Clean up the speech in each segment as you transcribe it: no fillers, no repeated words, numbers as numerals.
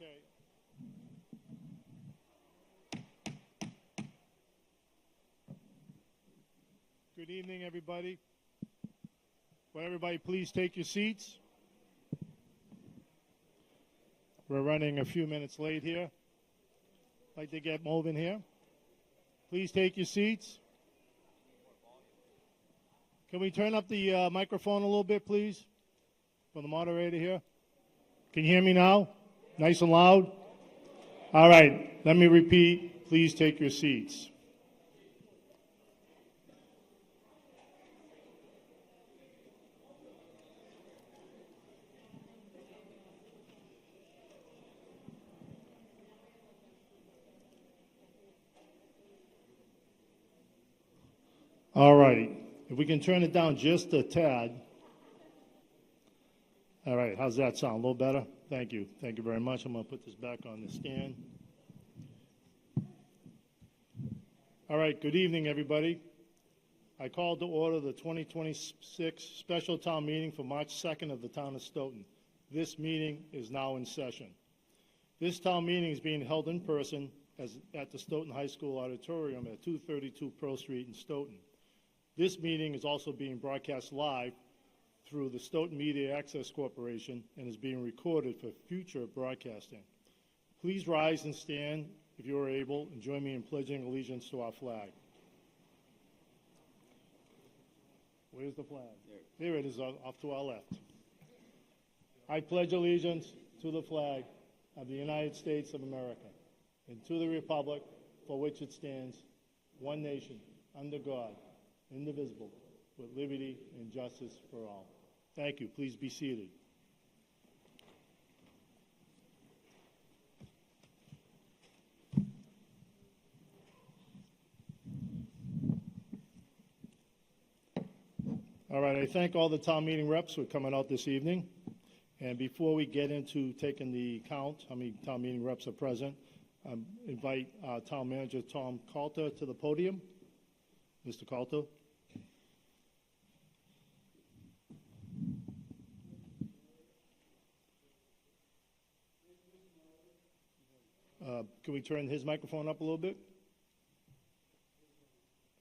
Okay. Good evening, everybody. Will everybody please take your seats? We're running a few minutes late here. I'd like to get moving here. Please take your seats. Can we turn up the microphone a little bit, please, for the moderator here? Can you hear me now? Nice and loud? All right, let me repeat. Please take your seats. All right, if we can turn it down just a tad. All right, how's that sound? A little better? Thank you. Thank you very much. I'm going to put this back on the stand. All right, good evening, everybody. I called to order the 2026 special town meeting for March 2nd of the town of Stoughton. This meeting is now in session. This town meeting is being held in person at the Stoughton High School Auditorium at 232 Pearl Street in Stoughton. This meeting is also being broadcast live through the Stoughton Media Access Corporation and is being recorded for future broadcasting. Please rise and stand if you are able and join me in pledging allegiance to our flag. Where's the flag? There it is, off to our left. I pledge allegiance to the flag of the United States of America and to the republic for which it stands, one nation, under God, indivisible, with liberty and justice for all. Thank you. Please be seated. All right, I thank all the town meeting reps for coming out this evening. And before we get into taking the count, how many town meeting reps are present, invite Town Manager Tom Calter to the podium. Mr. Calter. Can we turn his microphone up a little bit?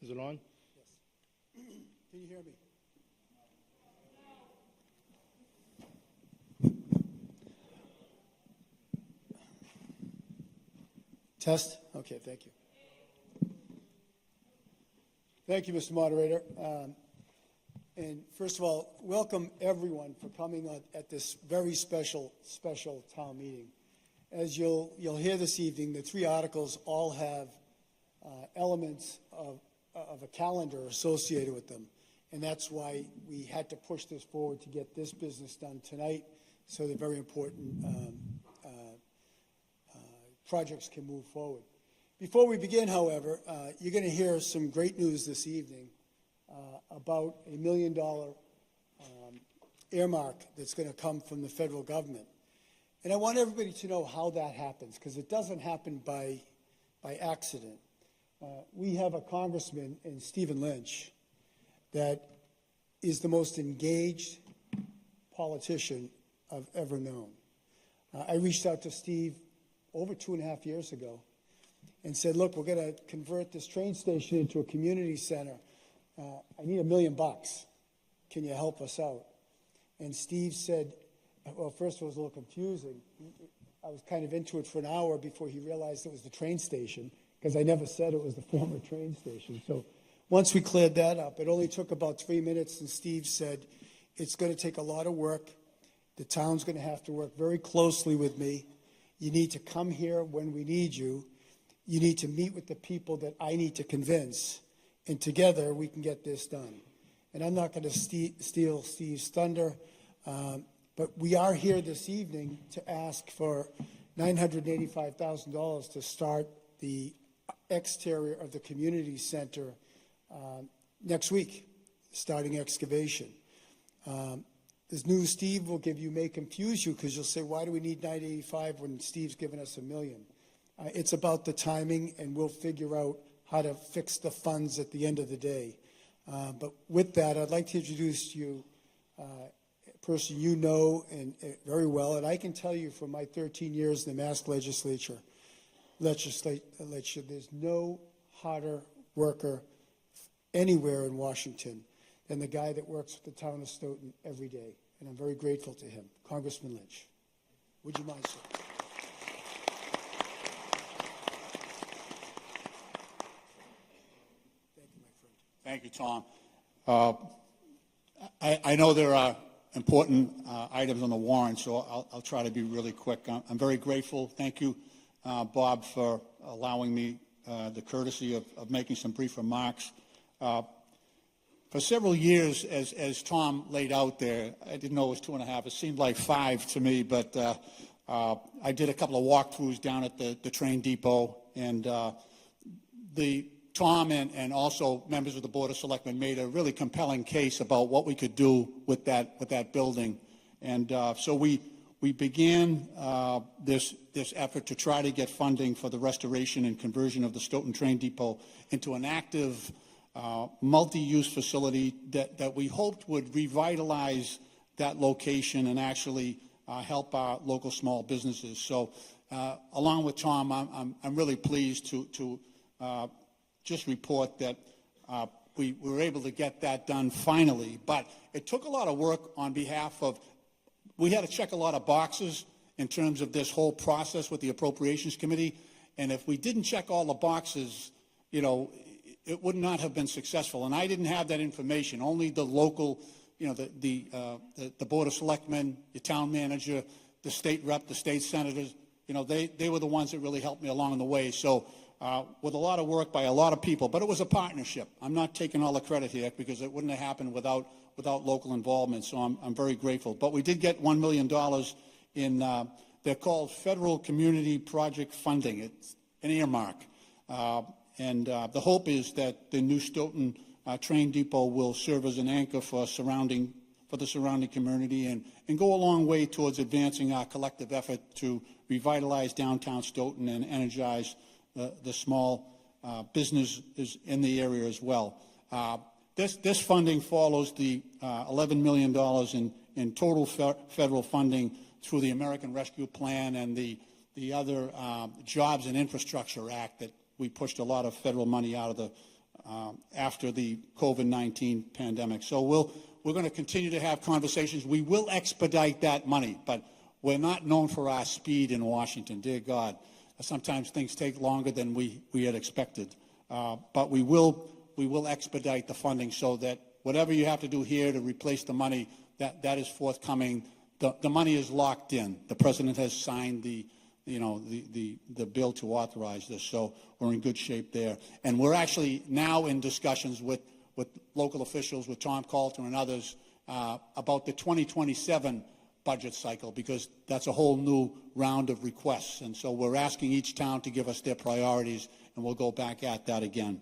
Is it on? Yes. Can you hear me? Test? Okay, thank you. Thank you, Mr. Moderator. And first of all, welcome everyone for coming at this very special town meeting. As you'll hear this evening, the three articles all have elements of a calendar associated with them. And that's why we had to push this forward to get this business done tonight so that very important projects can move forward. Before we begin, however, you're going to hear some great news this evening about a $1 million earmark that's going to come from the federal government. And I want everybody to know how that happens, because it doesn't happen by accident. We have a congressman in Stephen Lynch that is the most engaged politician I've ever known. I reached out to Steve over 2.5 years ago and said, look, we're going to convert this train station into a community center. I need $1 million. Can you help us out? And Steve said, well, first it was a little confusing. I was kind of into it for an hour before he realized it was the train station, because I never said it was the former train station. So once we cleared that up, it only took about 3 minutes, and Steve said, it's going to take a lot of work. The town's going to have to work very closely with me. You need to come here when we need you. You need to meet with the people that I need to convince, and together we can get this done. And I'm not going to steal Steve's thunder, but we are here this evening to ask for $985,000 to start the exterior of the community center next week, starting excavation. This new Steve may confuse you, because you'll say, why do we need $985 when Steve's given us $1 million? It's about the timing, and we'll figure out how to fix the funds at the end of the day. But with that, I'd like to introduce you person you know and very well, and I can tell you from my 13 years in the Mass legislature, there's no harder worker anywhere in Washington than the guy that works with the town of Stoughton every day, and I'm very grateful to him, Congressman Lynch. Would you mind, sir? Thank you, my friend. Thank you, Tom. I know there are important items on the warrant, so I'll try to be really quick. I'm very grateful. Thank you, Bob, for allowing me the courtesy of making some brief remarks. For several years, as Tom laid out there, I didn't know it was 2.5. It seemed like 5 to me, but I did a couple of walkthroughs down at the train depot, and Tom and also members of the Board of Selectmen made a really compelling case about what we could do with that building. And so we began this effort to try to get funding for the restoration and conversion of the Stoughton Train Depot into an active multi-use facility that we hoped would revitalize that location and actually help our local small businesses. So along with Tom, I'm really pleased to just report that we were able to get that done finally. But it took a lot of work on behalf of, we had to check a lot of boxes in terms of this whole process with the Appropriations Committee. And if we didn't check all the boxes, you know, it would not have been successful. And I didn't have that information. Only the local, you know, the Board of Selectmen, the town manager, the state rep, the state senators, you know, they were the ones that really helped me along the way. So with a lot of work by a lot of people, but it was a partnership. I'm not taking all the credit here because it wouldn't have happened without local involvement. So I'm very grateful. But we did get $1 million in, they're called Federal Community Project Funding. It's an earmark. And the hope is that the new Stoughton train depot will serve as an anchor for the surrounding community and go a long way towards advancing our collective effort to revitalize downtown Stoughton and energize the small businesses in the area as well. This funding follows the $11 million in total federal funding through the American Rescue Plan and the other Jobs and Infrastructure Act that we pushed a lot of federal money out of the after the COVID-19 pandemic. So we're going to continue to have conversations. We will expedite that money, but we're not known for our speed in Washington. Dear God, sometimes things take longer than we had expected. But we will expedite the funding so that whatever you have to do here to replace the money, that is forthcoming. The money is locked in. The president has signed the bill to authorize this, so we're in good shape there. And we're actually now in discussions with local officials, with Tom Coulter and others, about the 2027 budget cycle, because that's a whole new round of requests. And so we're asking each town to give us their priorities, and we'll go back at that again.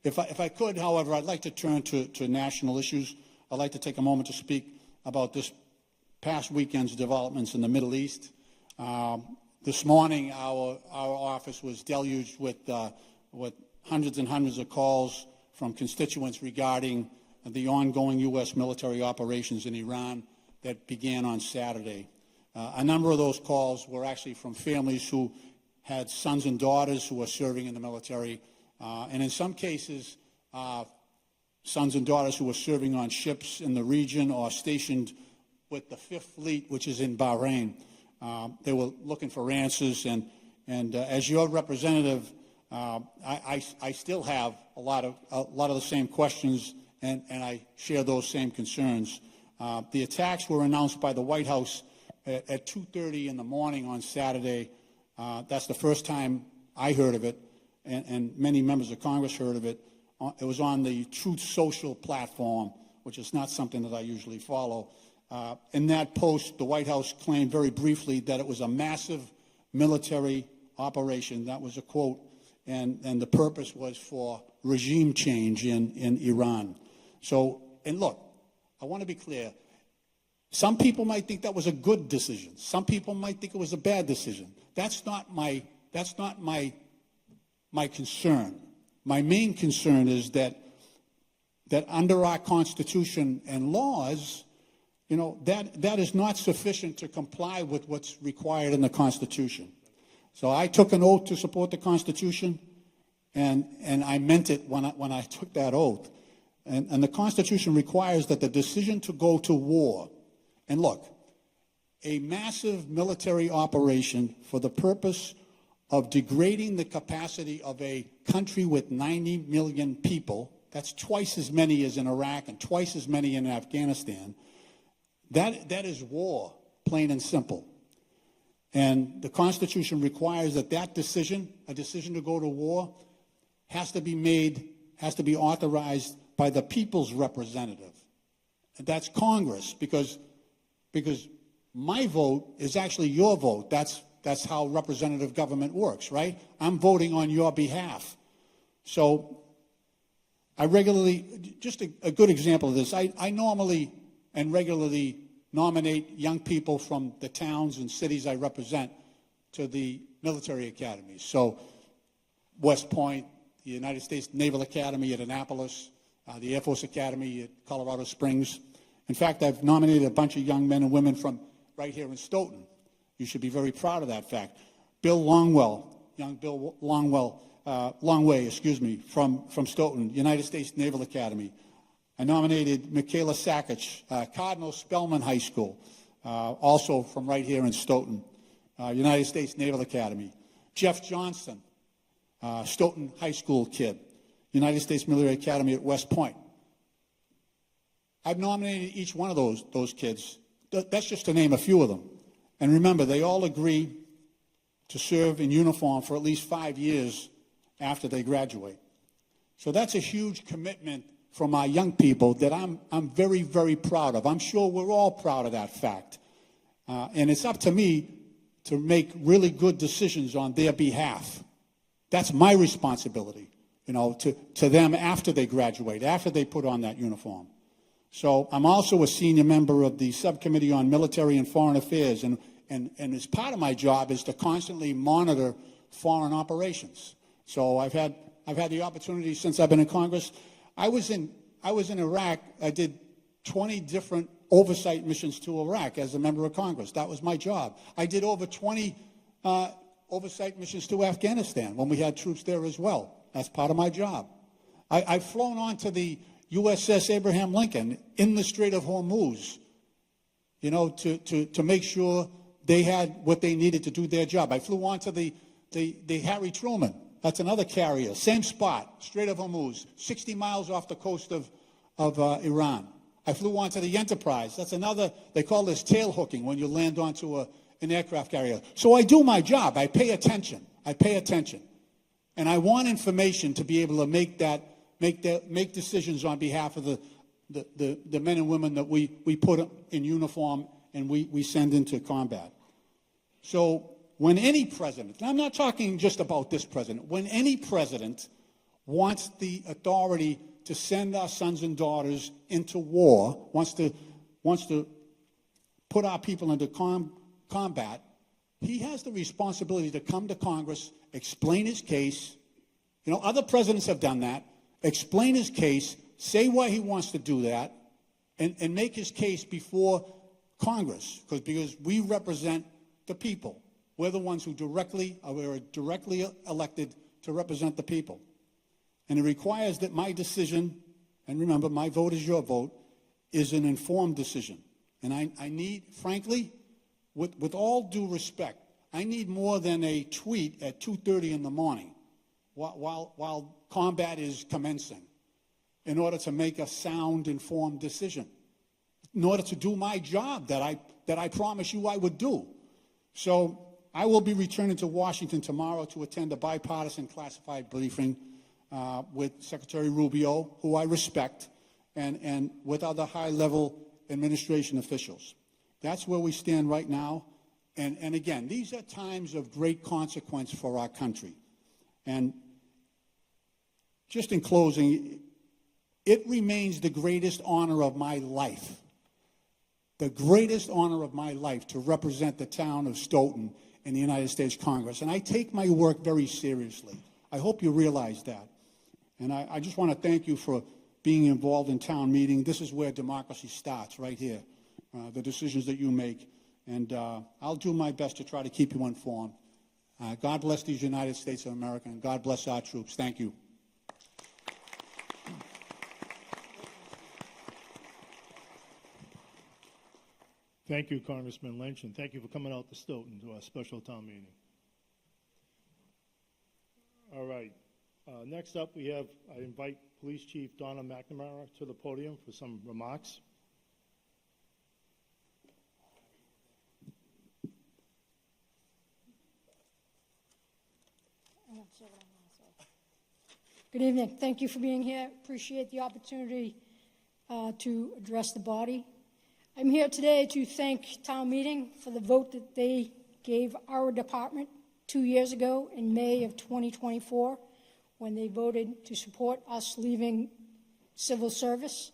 If I could, however, I'd like to turn to national issues. I'd like to take a moment to speak about this past weekend's developments in the Middle East. This morning, our office was deluged with hundreds and hundreds of calls from constituents regarding the ongoing U.S. military operations in Iran that began on Saturday. A number of those calls were actually from families who had sons and daughters who were serving in the military, and in some cases, sons and daughters who were serving on ships in the region or stationed with the Fifth Fleet, which is in Bahrain. They were looking for answers, and as your representative, I still have a lot of the same questions, and I share those same concerns. The attacks were announced by the White House at 2:30 in the morning on Saturday. That's the first time I heard of it, and many members of Congress heard of it. It was on the Truth Social platform, which is not something that I usually follow. In that post, the White House claimed very briefly that it was a massive military operation. That was a quote, and the purpose was for regime change in Iran. So, and look, I want to be clear. Some people might think that was a good decision. Some people might think it was a bad decision. That's not my concern. My main concern is that under our Constitution and laws, You know, that is not sufficient to comply with what's required in the Constitution. So I took an oath to support the Constitution, and I meant it when I took that oath. And the Constitution requires that the decision to go to war, and look, a massive military operation for the purpose of degrading the capacity of a country with 90 million people, that's twice as many as in Iraq and twice as many in Afghanistan, that is war, plain and simple. And the Constitution requires that decision, a decision to go to war, has to be made, has to be authorized by the people's representative. And that's Congress, because my vote is actually your vote. That's how representative government works, right? I'm voting on your behalf. So I regularly, just a good example of this, I normally and regularly nominate young people from the towns and cities I represent to the military academies. So West Point, the United States Naval Academy at Annapolis, the Air Force Academy at Colorado Springs. In fact, I've nominated a bunch of young men and women from right here in Stoughton. You should be very proud of that fact. Bill Longwell, young Bill Longwell, Longway, from Stoughton, United States Naval Academy. I nominated Michaela Sakic, Cardinal Spellman High School, also from right here in Stoughton, United States Naval Academy. Jeff Johnson, Stoughton High School kid, United States Military Academy at West Point. I've nominated each one of those kids. That's just to name a few of them. And remember, they all agree to serve in uniform for at least 5 years after they graduate. So that's a huge commitment from our young people that I'm very, very proud of. I'm sure we're all proud of that fact. And it's up to me to make really good decisions on their behalf. That's my responsibility, you know, to them after they graduate, after they put on that uniform. So I'm also a senior member of the Subcommittee on Military and Foreign Affairs, and as part of my job is to constantly monitor foreign operations. So I've had the opportunity since I've been in Congress. I was in Iraq. I did 20 different oversight missions to Iraq as a member of Congress. That was my job. I did over 20 oversight missions to Afghanistan when we had troops there as well. That's part of my job. I've flown on to the USS Abraham Lincoln in the Strait of Hormuz, you know, to make sure they had what they needed to do their job. I flew on to the Harry Truman. That's another carrier, same spot, Strait of Hormuz, 60 miles off the coast of Iran. I flew on to the Enterprise. That's another, they call this tail hooking when you land onto an aircraft carrier. So I do my job. I pay attention. And I want information to be able to make decisions on behalf of the men and women that we put in uniform and we send into combat. So when any president, and I'm not talking just about this president, when any president wants the authority to send our sons and daughters into war, wants to put our people into combat, he has the responsibility to come to Congress, explain his case. You know, other presidents have done that. Explain his case, say why he wants to do that, and make his case before Congress, because we represent the people. We're the ones who are directly elected to represent the people. And it requires that my decision, and remember, my vote is your vote, is an informed decision. And I need, frankly, with all due respect, I need more than a tweet at 2:30 in the morning while combat is commencing in order to make a sound, informed decision, in order to do my job that I promised you I would do. So I will be returning to Washington tomorrow to attend a bipartisan classified briefing with Secretary Rubio, who I respect, and with other high-level administration officials. That's where we stand right now. And again, these are times of great consequence for our country. And just in closing, it remains the greatest honor of my life, the greatest honor of my life to represent the town of Stoughton in the United States Congress. And I take my work very seriously. I hope you realize that. And I just want to thank you for being involved in town meeting. This is where democracy starts, right here. the decisions that you make, and I'll do my best to try to keep you informed. God bless these United States of America, and God bless our troops. Thank you. Thank you, Congressman Lynch, and thank you for coming out to Stoughton to our special town meeting. All right. Next up, I invite Police Chief Donna McNamara to the podium for some remarks. Good evening. Thank you for being here. Appreciate the opportunity to address the body. I'm here today to thank town meeting for the vote that they gave our department 2 years ago in May of 2024 when they voted to support us leaving civil service.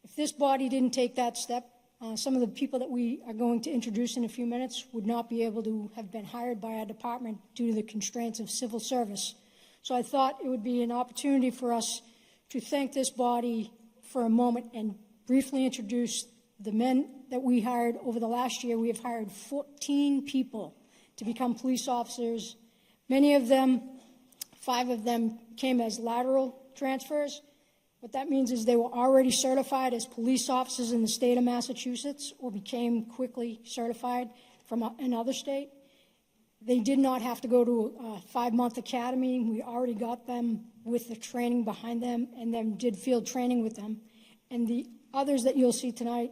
If this body didn't take that step, some of the people that we are going to introduce in a few minutes would not be able to have been hired by our department due to the constraints of civil service. So I thought it would be an opportunity for us to thank this body for a moment and briefly introduce the men that we hired over the last year. We have hired 14 people to become police officers. Many of them, 5 of them, came as lateral transfers. What that means is they were already certified as police officers in the state of Massachusetts or became quickly certified from another state. They did not have to go to a 5-month academy. We already got them with the training behind them and then did field training with them. And the others that you'll see tonight,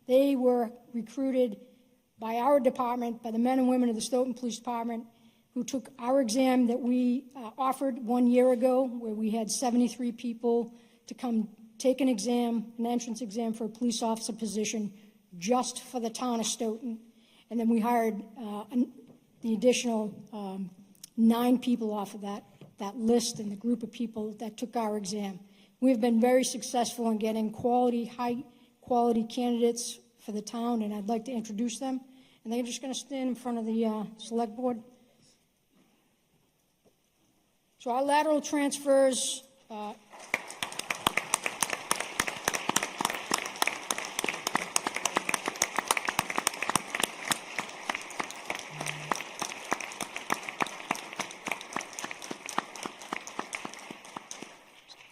they were recruited by our department, by the men and women of the Stoughton Police Department, who took our exam that we offered 1 year ago, where we had 73 people to come take an exam, an entrance exam for a police officer position just for the town of Stoughton. And then we hired the additional 9 people off of that list and the group of people that took our exam. We've been very successful in getting high-quality candidates for the town, and I'd like to introduce them. And they're just going to stand in front of the select board. So our lateral transfers,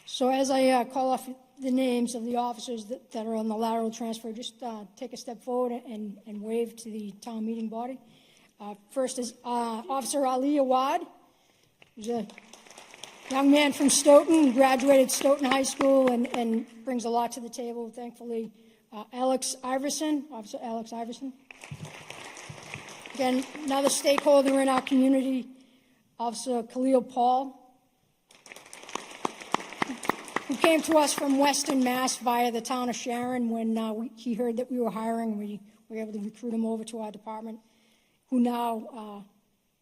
so as I call off the names of the officers that are on the lateral transfer, just take a step forward and wave to the town meeting body. First is Officer Ali Awad, who's a young man from Stoughton, graduated Stoughton High School and brings a lot to the table, thankfully. Alex Iverson, Officer Alex Iverson. Again, another stakeholder in our community, Officer Khalil Paul, who came to us from Western Mass via the town of Sharon when he heard that we were hiring. We were able to recruit him over to our department, who now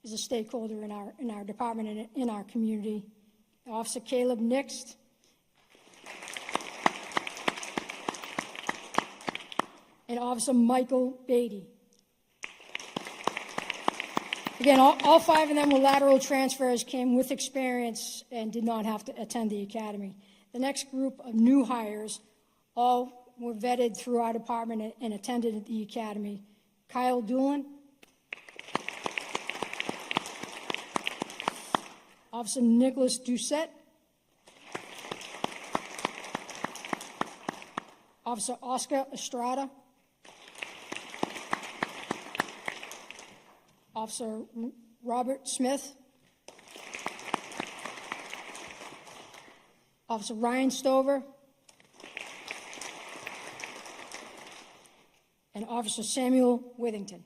is a stakeholder in our department and in our community. Officer Caleb Nixt. And Officer Michael Beatty. Again, all 5 of them were lateral transfers, came with experience, and did not have to attend the academy. The next group of new hires all were vetted through our department and attended the academy. Kyle Doolin, Officer Nicholas Doucette, Officer Oscar Estrada, Officer Robert Smith, Officer Ryan Stover, and Officer Samuel Withington.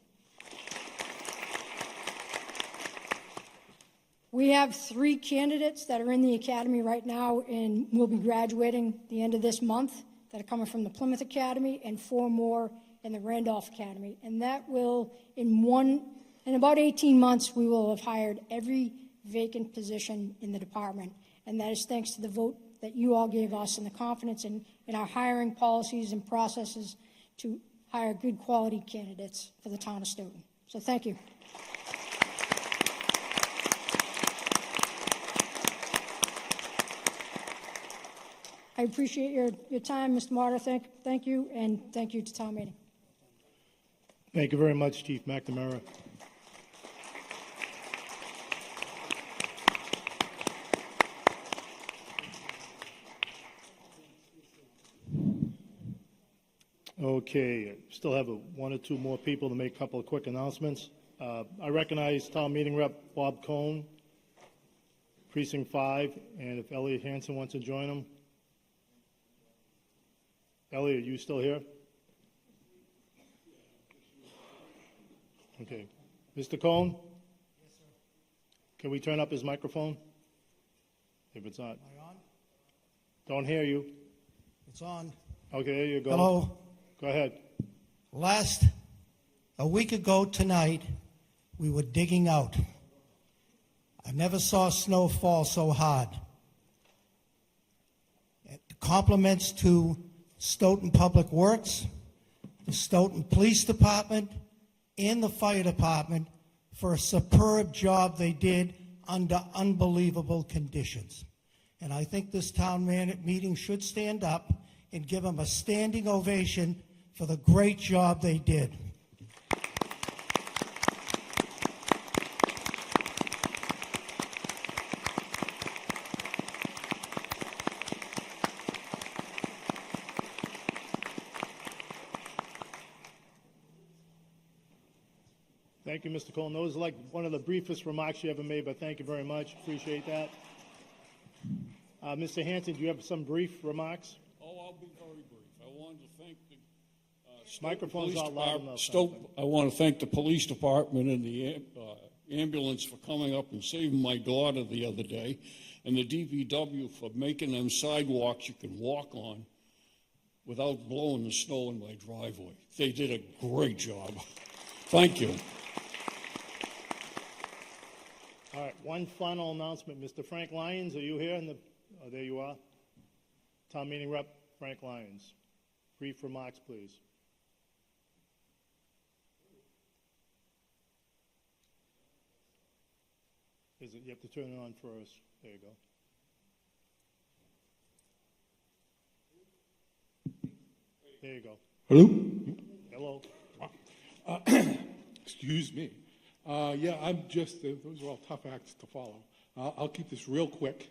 We have 3 candidates that are in the academy right now and will be graduating the end of this month that are coming from the Plymouth Academy, and 4 more in the Randolph Academy. And that will, in about 18 months, we will have hired every vacant position in the department. And that is thanks to the vote that you all gave us and the confidence in our hiring policies and processes to hire good quality candidates for the town of Stoughton. So thank you. I appreciate your time, Mr. Martyr. Thank you, and thank you to town meeting. Thank you very much, Chief McNamara. Okay, still have one or two more people to make a couple of quick announcements. I recognize Town Meeting Rep Bob Cohn, Precinct 5, and if Elliot Hansen wants to join him. Elliot, are you still here? Okay. Mr. Cohn? Yes, sir. Can we turn up his microphone? If it's not. Am I on? Don't hear you. It's on. Okay, there you go. Hello. Go ahead. A week ago tonight, we were digging out. I never saw snow fall so hard. Compliments to Stoughton Public Works, the Stoughton Police Department, and the Fire Department for a superb job they did under unbelievable conditions. And I think this town meeting should stand up and give them a standing ovation for the great job they did. Thank you, Mr. Cohn. Those are like one of the briefest remarks you ever made, but thank you very much. Appreciate that. Mr. Hanson, do you have some brief remarks? Oh, I'll be very brief. I wanted to thank the Microphone's not loud enough. I want to thank the police department and the ambulance for coming up and saving my daughter the other day, and the DPW for making them sidewalks you can walk on without blowing the snow in my driveway. They did a great job. Thank you. All right, one final announcement. Mr. Frank Lyons, are you here? Oh, there you are. Town Meeting Rep Frank Lyons. Brief remarks, please. You have to turn it on first. There you go. There you go. Hello? Hello. Excuse me. Yeah, I'm just, those are all tough acts to follow. I'll keep this real quick.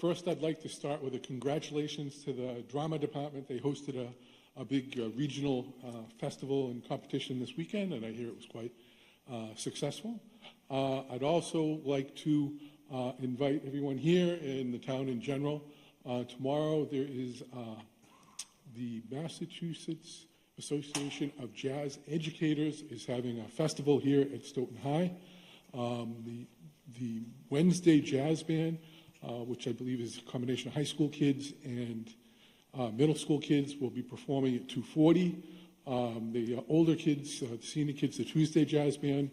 First, I'd like to start with a congratulations to the drama department. They hosted a big regional festival and competition this weekend, and I hear it was quite successful. I'd also like to invite everyone here in the town in general. Tomorrow there is the Massachusetts Association of Jazz Educators is having a festival here at Stoughton High. The Wednesday Jazz Band, which I believe is a combination of high school kids and middle school kids, will be performing at 2:40. The older kids, the senior kids, the Tuesday Jazz Band,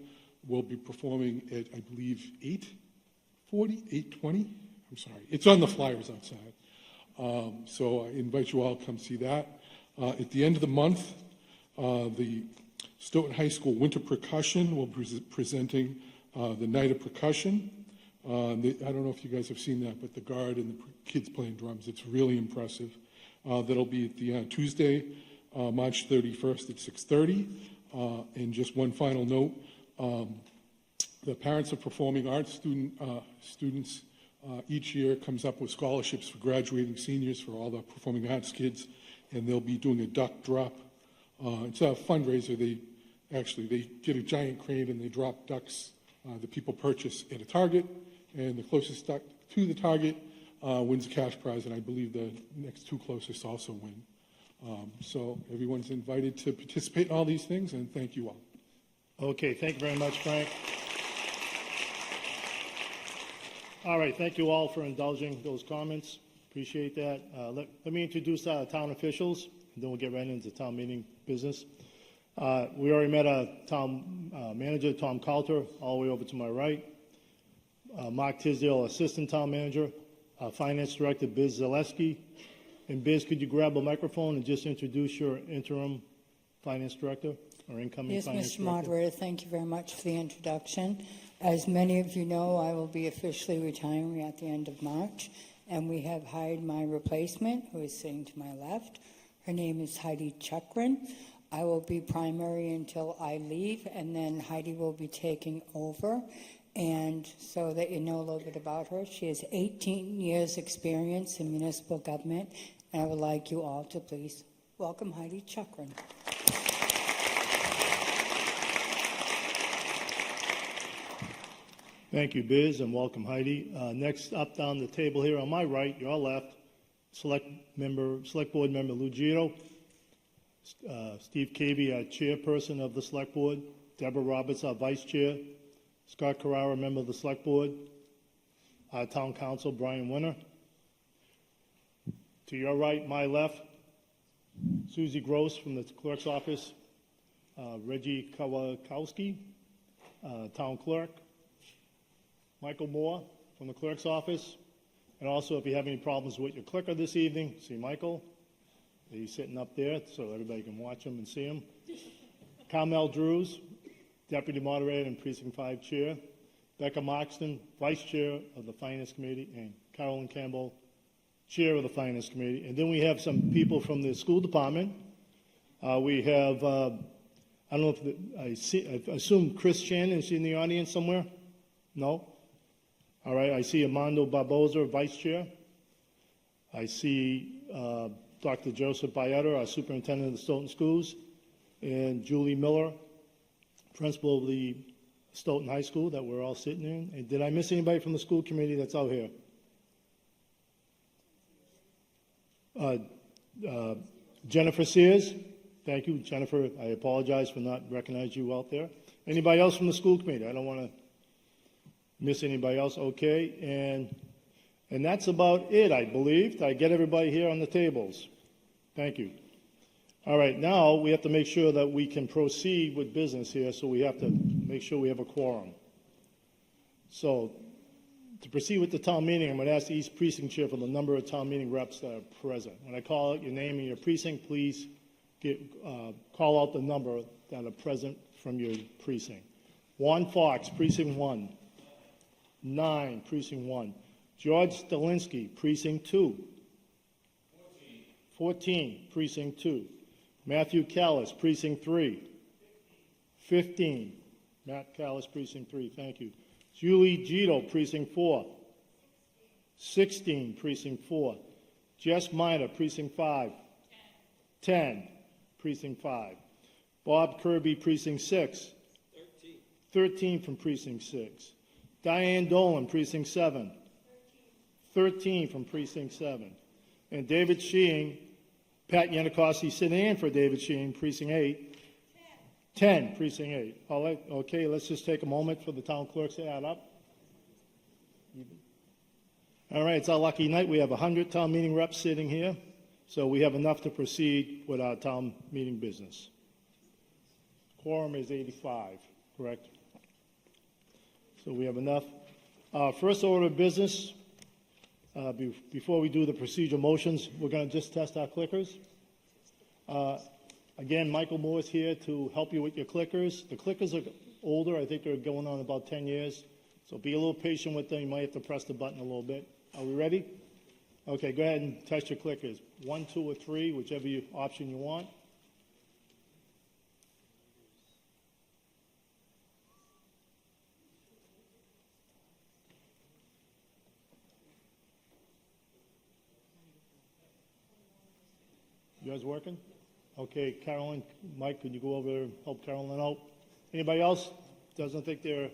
will be performing at, I believe, 8:40, 8:20. I'm sorry. It's on the flyers outside. So I invite you all to come see that. At the end of the month, the Stoughton High School Winter Percussion will be presenting the Night of Percussion. I don't know if you guys have seen that, but the guard and the kids playing drums, it's really impressive. That'll be at the Tuesday, March 31st at 6:30. And just one final note, the Parents of Performing Arts students each year comes up with scholarships for graduating seniors for all the performing arts kids, and they'll be doing a duck drop. It's a fundraiser. They get a giant crane and they drop ducks that people purchase at a Target, and the closest duck to the target wins a cash prize, and I believe the next two closest also win. So everyone's invited to participate in all these things, and thank you all. Okay, thank you very much, Frank. All right, thank you all for indulging those comments. Appreciate that. Let me introduce our town officials, and then we'll get right into town meeting business. We already met our town manager, Tom Coulter, all the way over to my right. Mark Tisdale, assistant town manager. Finance director, Biz Zaleski. And Biz, could you grab a microphone and just introduce your interim finance director or incoming Yes, finance Mr. director? Moderator, thank you very much for the introduction. As many of you know, I will be officially retiring at the end of March, and we have hired my replacement, who is sitting to my left. Her name is Heidi Chukrin. I will be primary until I leave, and then Heidi will be taking over. And so that you know a little bit about her, she has 18 years' experience in municipal government, and I would like you all to please welcome Heidi Chukrin. Thank you, Biz, and welcome, Heidi. Next up down the table here on my right, your left, Select Board Member Lou Gito, Steve Cavey, our chairperson of the Select Board, Deborah Roberts, our vice chair, Scott Carrara, member of the Select Board, our town council, Brian Winter. To your right, my left, Susie Gross from the clerk's office, Reggie Kawakowski, town clerk, Michael Moore from the clerk's office. And also, if you have any problems with your clicker this evening, see Michael. He's sitting up there so everybody can watch him and see him. Carmel Drews, Deputy Moderator and Precinct 5 Chair. Becca Moxton, Vice Chair of the Finance Committee. And Carolyn Campbell, Chair of the Finance Committee. And then we have some people from the school department. We have, I don't know if, I assume Chris Shannon is in the audience somewhere? No? All right, I see Armando Barboza, Vice Chair. I see Dr. Joseph Bayetta, our Superintendent of the Stoughton Schools, and Julie Miller, Principal of the Stoughton High School that we're all sitting in. And did I miss anybody from the school committee that's out here? Jennifer Sears. Thank you, Jennifer. I apologize for not recognizing you out there. Anybody else from the school committee? I don't want to miss anybody else? Okay, and that's about it, I believe. Did I get everybody here on the tables? Thank you. All right, now we have to make sure that we can proceed with business here, so we have to make sure we have a quorum. So to proceed with the town meeting, I'm going to ask each precinct chair for the number of town meeting reps that are present. When I call out your name and your precinct, please call out the number that are present from your precinct. Juan Fox, Precinct 1. 9, Precinct 1. George Stalinsky, Precinct 2. 14, Precinct 2. Matthew Callis, Precinct 3. 15, Matt Callis, Precinct 3, thank you. Julie Gito, Precinct 4. 16, Precinct 4. Jess Minor, Precinct 5. 10, Precinct 5. Bob Kirby, Precinct 6. 13 from Precinct 6. Diane Dolan, Precinct 7. 13 from Precinct 7. And David Sheehan, Pat Yanikoski sitting in for David Sheehan, Precinct 8. 10, Precinct 8. All right, okay, let's just take a moment for the town clerks to add up. All right, it's our lucky night. We have 100 town meeting reps sitting here, so we have enough to proceed with our town meeting business. Quorum is 85, correct? So we have enough. First order of business, before we do the procedural motions, we're going to just test our clickers. Again, Michael Moore is here to help you with your clickers. The clickers are older. I think they're going on about 10 years. So be a little patient with them. You might have to press the button a little bit. Are we ready? Okay, go ahead and test your clickers. 1, 2, or 3, whichever option you want. You guys working? Okay, Carolyn, Mike, can you go over there and help Carolyn out? Anybody else doesn't think they're...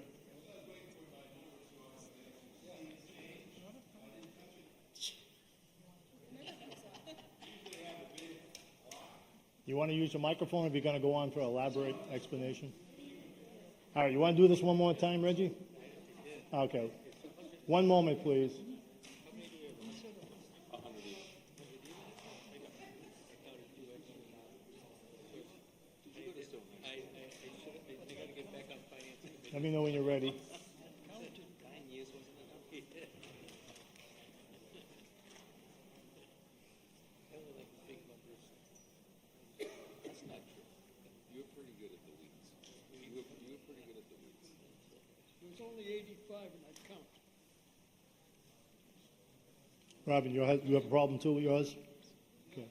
You want to use your microphone if you're going to go on for an elaborate explanation? All right, you want to do this one more time, Reggie? Okay. One moment, please. Let me know when you're ready. There's only 85 and I count. Robin, you have a problem too with yours? Okay.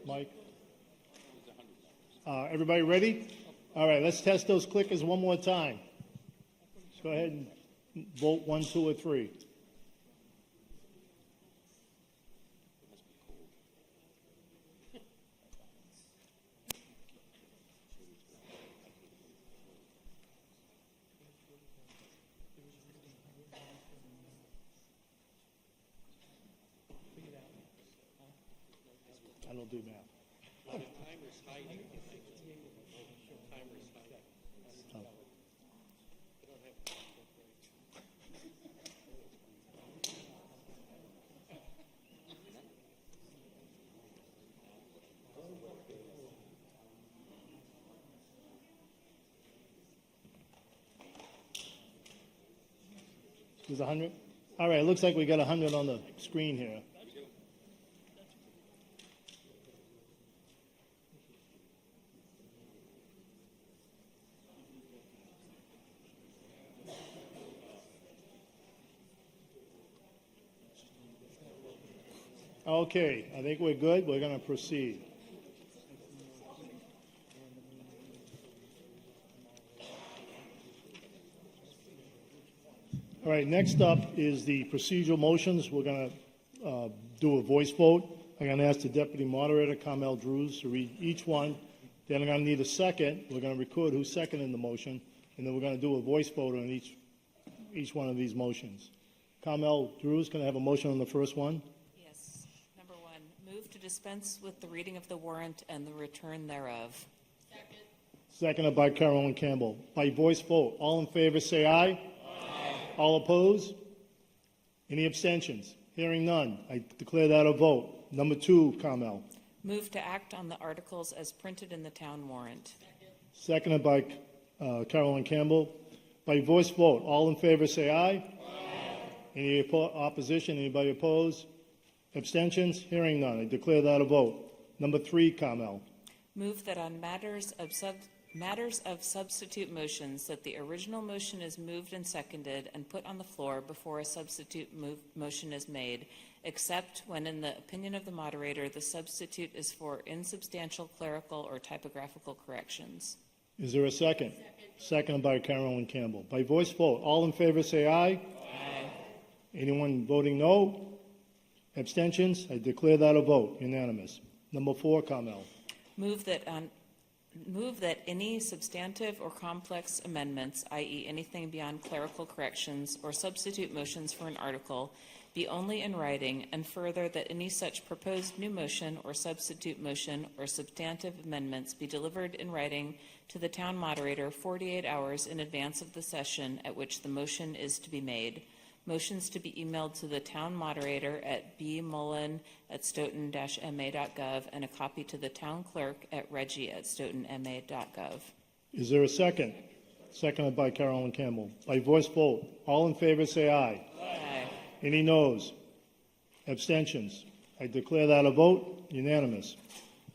Mike? Everybody ready? All right, let's test those clickers one more time. Let's go ahead and vote 1, 2, or 3. I don't do math. There's 100? All right, it looks like we got 100 on the screen here. Okay, I think we're good. We're going to proceed. All right, next up is the procedural motions. We're going to do a voice vote. I'm going to ask the Deputy Moderator, Carmel Drews, to read each one. Then I'm going to need a second. We're going to record who's seconding the motion, and then we're going to do a voice vote on each one of these motions. Carmel Drews, can I have a motion on the first one? Yes. Number 1, move to dispense with the reading of the warrant and the return thereof. Seconded by Carolyn Campbell. By voice vote, all in favor say aye. Aye. All opposed? Any abstentions? Hearing none, I declare that a vote. Number 2, Carmel. Move to act on the articles as printed in the town warrant. Seconded by Carolyn Campbell. By voice vote, all in favor say aye. Aye. Any opposition? Anybody opposed? Abstentions? Hearing none, I declare that a vote. Number 3, Carmel. Move that on matters of substitute motions, that the original motion is moved and seconded and put on the floor before a substitute motion is made, except when, in the opinion of the moderator, the substitute is for insubstantial clerical or typographical corrections. Is there a second? Seconded by Carolyn Campbell. By voice vote, all in favor say aye. Aye. Anyone voting no? Abstentions? I declare that a vote. Unanimous. Number 4, Carmel. Move that any substantive or complex amendments, i.e. anything beyond clerical corrections or substitute motions for an article, be only in writing, and further that any such proposed new motion or substitute motion or substantive amendments be delivered in writing to the town moderator 48 hours in advance of the session at which the motion is to be made. Motions to be emailed to the town moderator at bmullen@stoughton-ma.gov and a copy to the town clerk at reggie@stoughtonma.gov. Is there a second? Seconded by Carolyn Campbell. By voice vote, all in favor say aye. Aye. Any noes? Abstentions? I declare that a vote. Unanimous.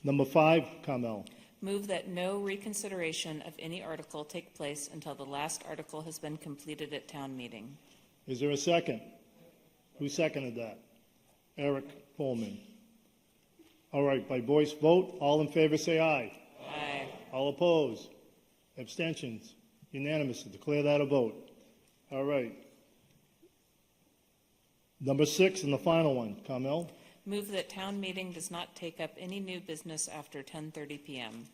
Number 5, Carmel. Move that no reconsideration of any article take place until the last article has been completed at town meeting. Is there a second? Who seconded that? Eric Coleman. All right, by voice vote, all in favor say aye. Aye. All opposed? Abstentions? Unanimous. To declare that a vote. All right. Number 6 and the final one, Carmel. Move that town meeting does not take up any new business after 10:30 p.m.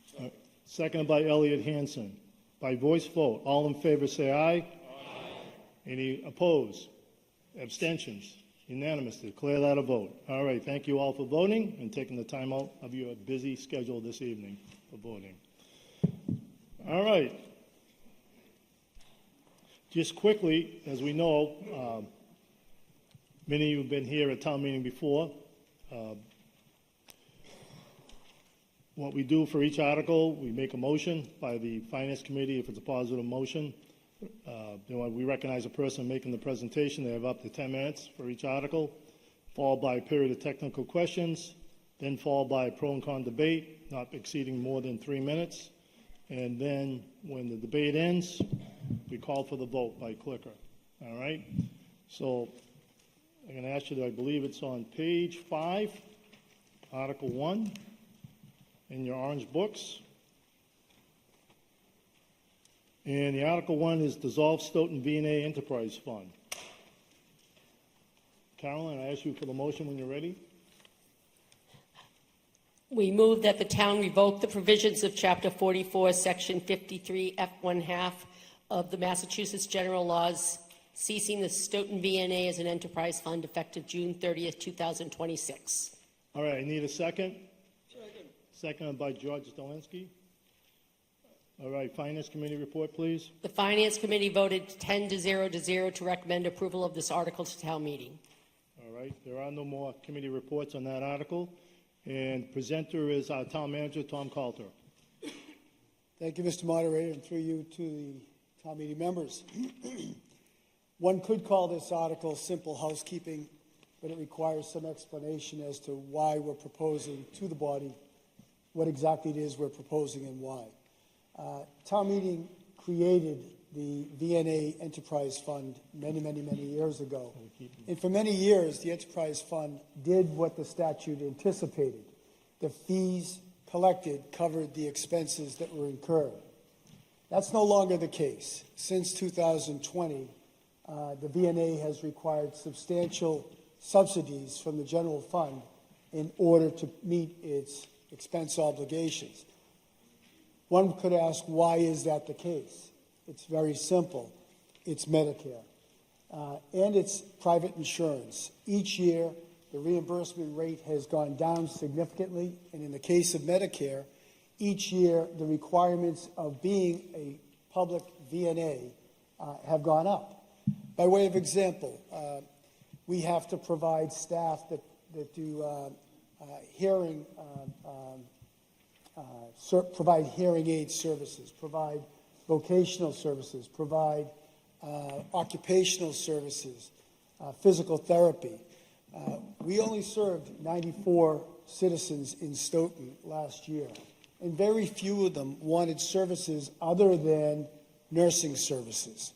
Seconded by Elliot Hansen. By voice vote, all in favor say aye. Any opposed? Abstentions? Unanimous to declare that a vote. All right, thank you all for voting and taking the time out of your busy schedule this evening for voting. All right. Just quickly, as we know, many of you have been here at town meeting before. What we do for each article, we make a motion by the Finance Committee if it's a positive motion. We recognize a person making the presentation. They have up to 10 minutes for each article, followed by a period of technical questions, then followed by a pro and con debate, not exceeding more than 3 minutes. And then when the debate ends, we call for the vote by clicker. All right? So I'm going to ask you to, I believe it's on page 5, Article 1, in your orange books. And the Article 1 is dissolve Stoughton V&A Enterprise Fund. Carolyn, I ask you for the motion when you're ready. We move that the town revoke the provisions of Chapter 44, Section 53, F1 half of the Massachusetts General Laws, ceasing the Stoughton V&A as an enterprise fund effective June 30th, 2026. All right, I need a second. Seconded by George Dolinsky. All right, Finance Committee report, please. The Finance Committee voted 10-0 to recommend approval of this article to town meeting. All right, there are no more committee reports on that article. And presenter is our town manager, Tom Coulter. Thank you, Mr. Moderator, and through you to the town meeting members. One could call this article simple housekeeping, but it requires some explanation as to why we're proposing to the body what exactly it is we're proposing and why. Town meeting created the V&A Enterprise Fund many years ago. And for many years, the Enterprise Fund did what the statute anticipated. The fees collected covered the expenses that were incurred. That's no longer the case. Since 2020, the V&A has required substantial subsidies from the general fund in order to meet its expense obligations. One could ask, why is that the case? It's very simple. It's Medicare. And it's private insurance. Each year, the reimbursement rate has gone down significantly. And in the case of Medicare, each year, the requirements of being a public V&A have gone up. By way of example, we have to provide staff that do provide hearing aid services, provide vocational services, provide occupational services, physical therapy. We only served 94 citizens in Stoughton last year, and very few of them wanted services other than nursing services.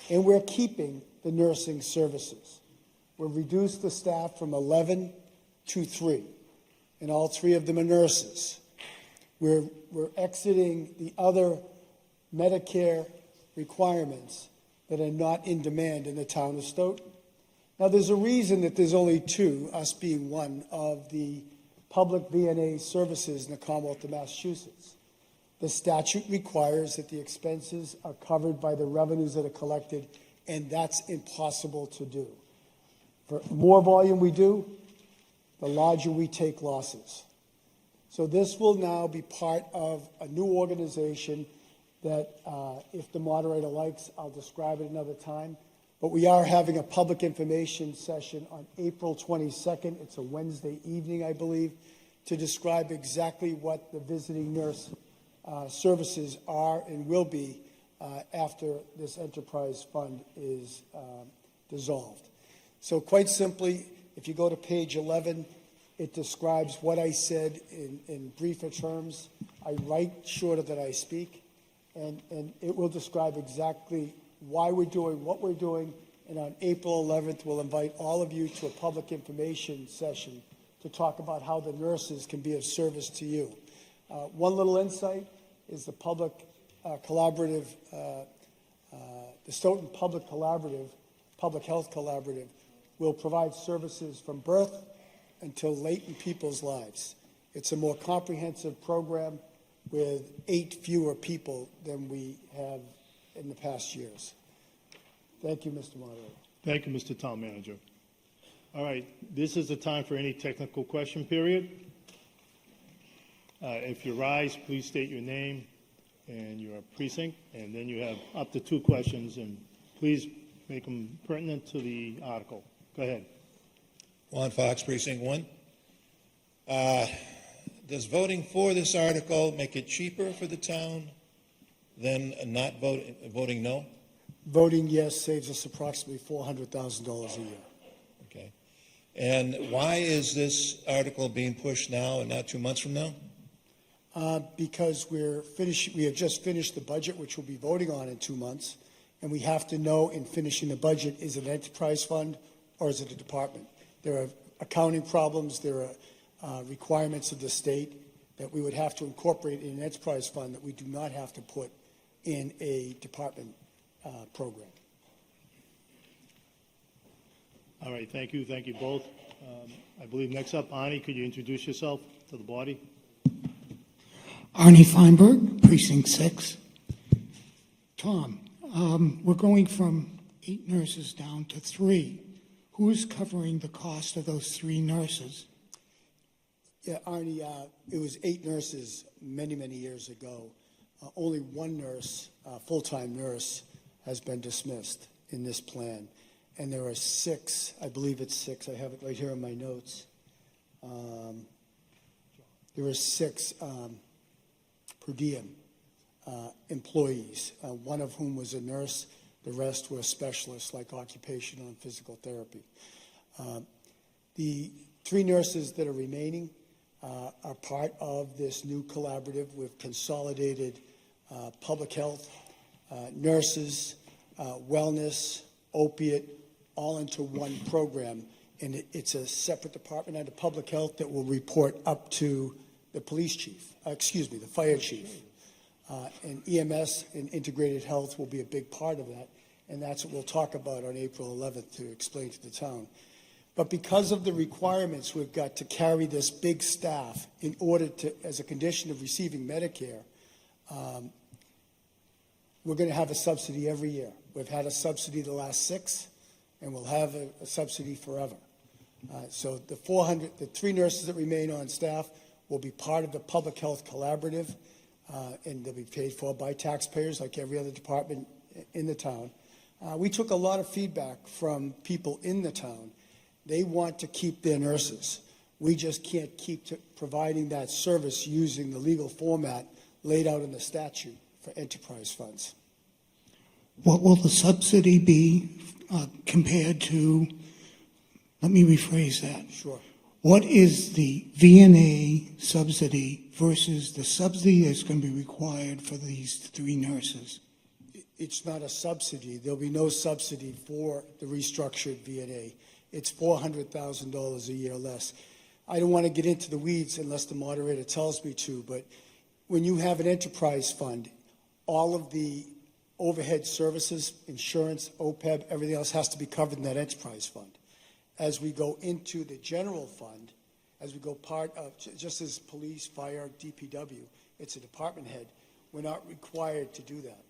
And we're keeping the nursing services. We've reduced the staff from 11 to 3, and all 3 of them are nurses. We're exiting the other Medicare requirements that are not in demand in the town of Stoughton. Now, there's a reason that there's only 2, us being one, of the public V&A services in the Commonwealth of Massachusetts. The statute requires that the expenses are covered by the revenues that are collected, and that's impossible to do. For more volume we do, the larger we take losses. So this will now be part of a new organization that, if the moderator likes, I'll describe it another time. But we are having a public information session on April 22nd. It's a Wednesday evening, I believe, to describe exactly what the visiting nurse services are and will be after this enterprise fund is dissolved. So quite simply, if you go to page 11, it describes what I said in briefer terms. I write shorter than I speak, and it will describe exactly why we're doing what we're doing. And on April 11th, we'll invite all of you to a public information session to talk about how the nurses can be of service to you. One little insight is the public collaborative, the Stoughton Public Collaborative, Public Health Collaborative, will provide services from birth until late in people's lives. It's a more comprehensive program with 8 fewer people than we have in the past years. Thank you, Mr. Moderator. Thank you, Mr. Town Manager. All right, this is the time for any technical question period. If you rise, please state your name and your precinct, and then you have up to 2 questions, and please make them pertinent to the article. Go ahead. Juan Fox, Precinct 1. Does voting for this article make it cheaper for the town than not voting no? Voting yes saves us approximately $400,000 a year. Okay. And why is this article being pushed now and not 2 months from now? Because we have just finished the budget, which we'll be voting on in 2 months, and we have to know in finishing the budget, is it an enterprise fund or is it a department? There are accounting problems, there are requirements of the state that we would have to incorporate in an enterprise fund that we do not have to put in a department program. All right, thank you both. I believe next up, Ani, could you introduce yourself to the body? Arnie Feinberg, Precinct 6. Tom, we're going from 8 nurses down to 3. Who is covering the cost of those 3 nurses? Yeah, Arnie, it was 8 nurses many, many years ago. Only 1 nurse, full-time nurse, has been dismissed in this plan. And there are 6, I believe it's 6, I have it right here in my notes. There are 6 per diem employees, one of whom was a nurse, the rest were specialists like occupational and physical therapy. The 3 nurses that are remaining are part of this new collaborative. We've consolidated public health, nurses, wellness, opiate, all into one program. And it's a separate department under public health that will report up to the police chief, the fire chief. And EMS and integrated health will be a big part of that. And that's what we'll talk about on April 11th to explain to the town. But because of the requirements, we've got to carry this big staff in order to, as a condition of receiving Medicare, we're going to have a subsidy every year. We've had a subsidy the last 6, and we'll have a subsidy forever. So the 3 nurses that remain on staff will be part of the public health collaborative, and they'll be paid for by taxpayers like every other department in the town. We took a lot of feedback from people in the town. They want to keep their nurses. We just can't keep providing that service using the legal format laid out in the statute for enterprise funds. What will the subsidy be compared to, let me rephrase that. Sure. What is the VNA subsidy versus the subsidy that's going to be required for these 3 nurses? It's not a subsidy. There'll be no subsidy for the restructured VNA. It's $400,000 a year less. I don't want to get into the weeds unless the moderator tells me to, but when you have an enterprise fund, all of the overhead services, insurance, OPEB, everything else has to be covered in that enterprise fund. As we go into the general fund, as we go part of, just as police, fire, DPW, it's a department head, we're not required to do that.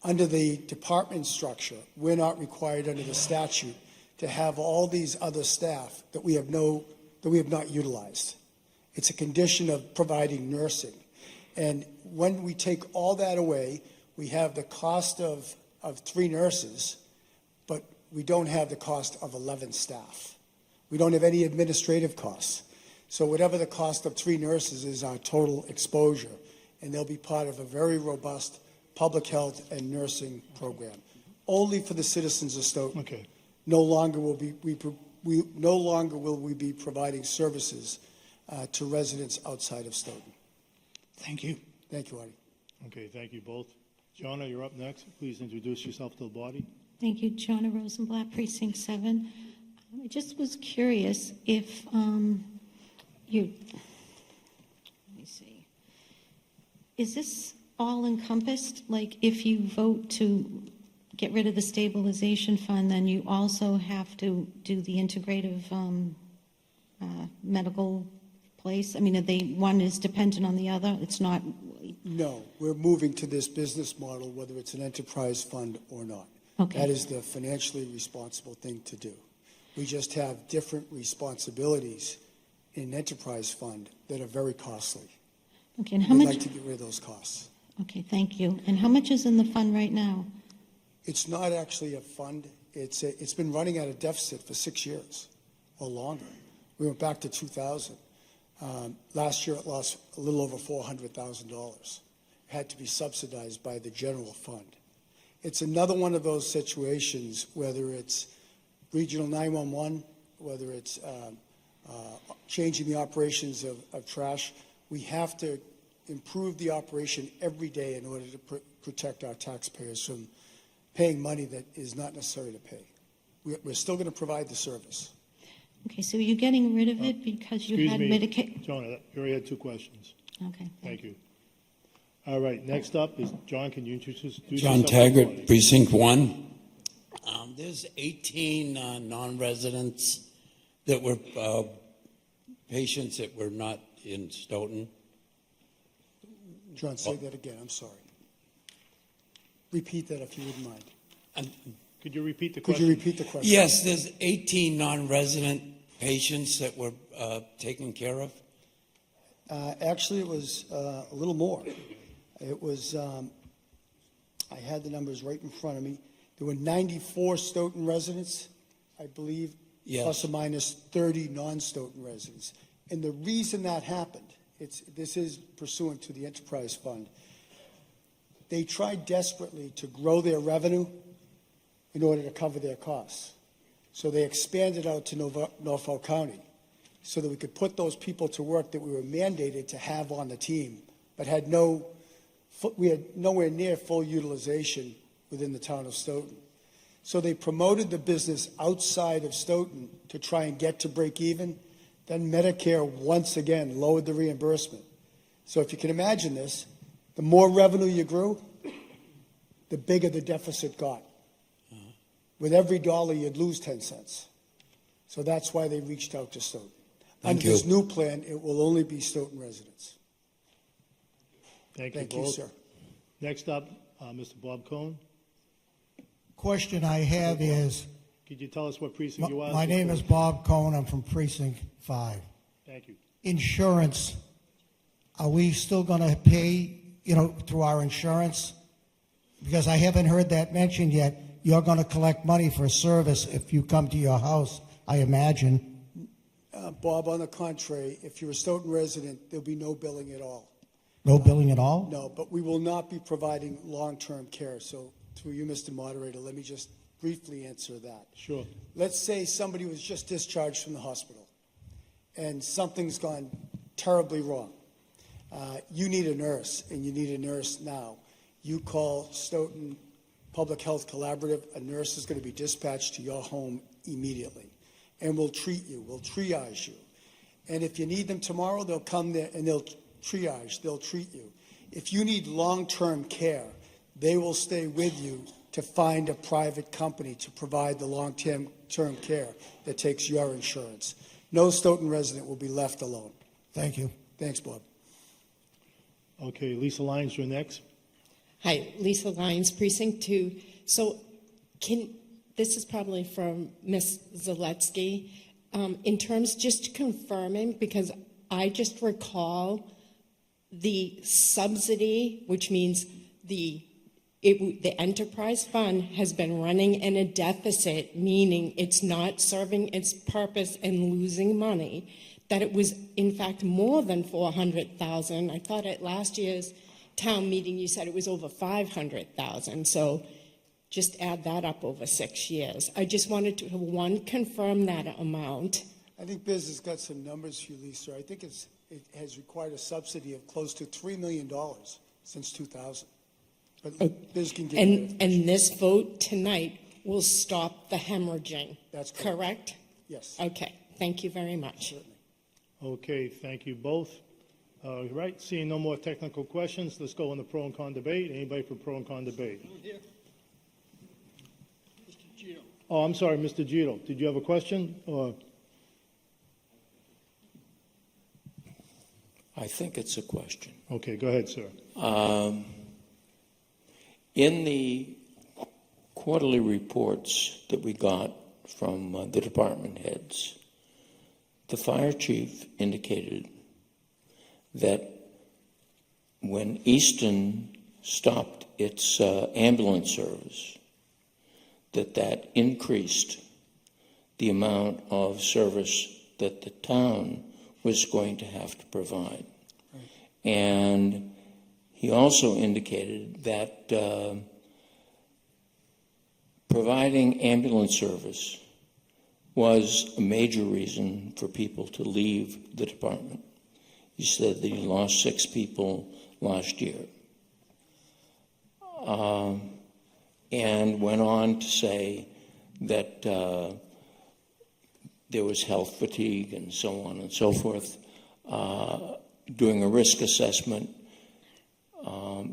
Under the department structure, we're not required under the statute to have all these other staff that we have not utilized. It's a condition of providing nursing. And when we take all that away, we have the cost of 3 nurses, but we don't have the cost of 11 staff. We don't have any administrative costs. So whatever the cost of 3 nurses is our total exposure, and they'll be part of a very robust public health and nursing program, only for the citizens of Stoughton. Okay. No longer will we be providing services to residents outside of Stoughton. Thank you. Thank you, Artie. Okay, thank you both. Jonna, you're up next. Please introduce yourself to the body. Thank you, Jonna Rosenblatt, Precinct 7. I just was curious if let me see, is this all encompassed? Like if you vote to get rid of the stabilization fund, then you also have to do the integrative medical place? I mean, one is dependent on the other? It's not? No, we're moving to this business model, whether it's an enterprise fund or not. Okay. That is the financially responsible thing to do. We just have different responsibilities in an enterprise fund that are very costly. Okay, and how We'd much? like to get rid of those costs. Okay, thank you. And how much is in the fund right now? It's not actually a fund. It's been running at a deficit for 6 years or longer. We went back to 2000. Last year it lost a little over $400,000. It had to be subsidized by the general fund. It's another one of those situations, whether it's regional 911, whether it's changing the operations of trash, we have to improve the operation every day in order to protect our taxpayers from paying money that is not necessary to pay. We're still going to provide the service. Okay, so you're getting rid of it because you had Medicaid? Jonna, you already had 2 questions. Okay. Thank you. All right, next up is, John, can you introduce John yourself to the Taggart, audience? Precinct 1. There's 18 non-residents that were patients that were not in Stoughton. John, say that again, I'm sorry. Repeat that if you wouldn't mind. Could you repeat the Could question? you repeat the question? Yes, there's 18 non-resident patients that were taken care of. Actually, it was a little more. It was, I had the numbers right in front of me. There were 94 Stoughton residents, I believe, Yes. plus or minus 30 non-Stoughton residents. And the reason that happened, this is pursuant to the enterprise fund. They tried desperately to grow their revenue in order to cover their costs. So they expanded out to Norfolk County so that we could put those people to work that we were mandated to have on the team, but we had nowhere near full utilization within the town of Stoughton. So they promoted the business outside of Stoughton to try and get to break even. Then Medicare once again lowered the reimbursement. So if you can imagine this, the more revenue you grew, the bigger the deficit got. With every dollar, you'd lose 10 cents. So that's why they reached out to Stoughton. Thank Under you. this new plan, it will only be Stoughton residents. Thank you Thank you, both. sir. Next up, Mr. Bob Cohn. Question I have is, Could you tell us what precinct you are? my name is Bob Cohn, I'm from Precinct 5. Thank you. Insurance, are we still going to pay, through our insurance? Because I haven't heard that mentioned yet. You're going to collect money for a service if you come to your house, I imagine. Bob, on the contrary, if you're a Stoughton resident, there'll be no billing at all. No billing at all? No, but we will not be providing long-term care. So through you, Mr. Moderator, let me just briefly answer that. Sure. Let's say somebody was just discharged from the hospital and something's gone terribly wrong. You need a nurse, and you need a nurse now. You call Stoughton Public Health Collaborative, a nurse is going to be dispatched to your home immediately. And we'll treat you, we'll triage you. And if you need them tomorrow, they'll come there and they'll triage, they'll treat you. If you need long-term care, they will stay with you to find a private company to provide the long-term care that takes your insurance. No Stoughton resident will be left alone. Thank you. Thanks, Bob. Okay, Lisa Lyons, you're next. Hi, Lisa Lyons, Precinct 2. So this is probably from Ms. Zaletsky. In terms, just confirming, because I just recall the subsidy, which means the enterprise fund has been running in a deficit, meaning it's not serving its purpose and losing money, that it was in fact more than 400,000. I thought at last year's town meeting you said it was over 500,000. So just add that up over 6 years. I just wanted to, one, confirm that amount. I think Biz has got some numbers for you, Lisa. I think it has required a subsidy of close to $3 million since 2000. But Biz can give you that. And this vote tonight will stop the hemorrhaging. That's correct. Correct? Yes. Okay. Thank you very much. Certainly. Okay, thank you both. Right, seeing no more technical questions, let's go on the pro and con debate. Anybody for pro and con debate? Here. Mr. Gito. Oh, I'm sorry, Mr. Gito. Did you have a question? Or I think it's a question. okay, go ahead, sir. In the quarterly reports that we got from the department heads, the fire chief indicated that when Easton stopped its ambulance service, that increased the amount of service that the town was going to have to provide. Right. And he also indicated that providing ambulance service was a major reason for people to leave the department. He said that he lost 6 people last year. And went on to say that there was health fatigue and so on and so forth. Doing a risk assessment,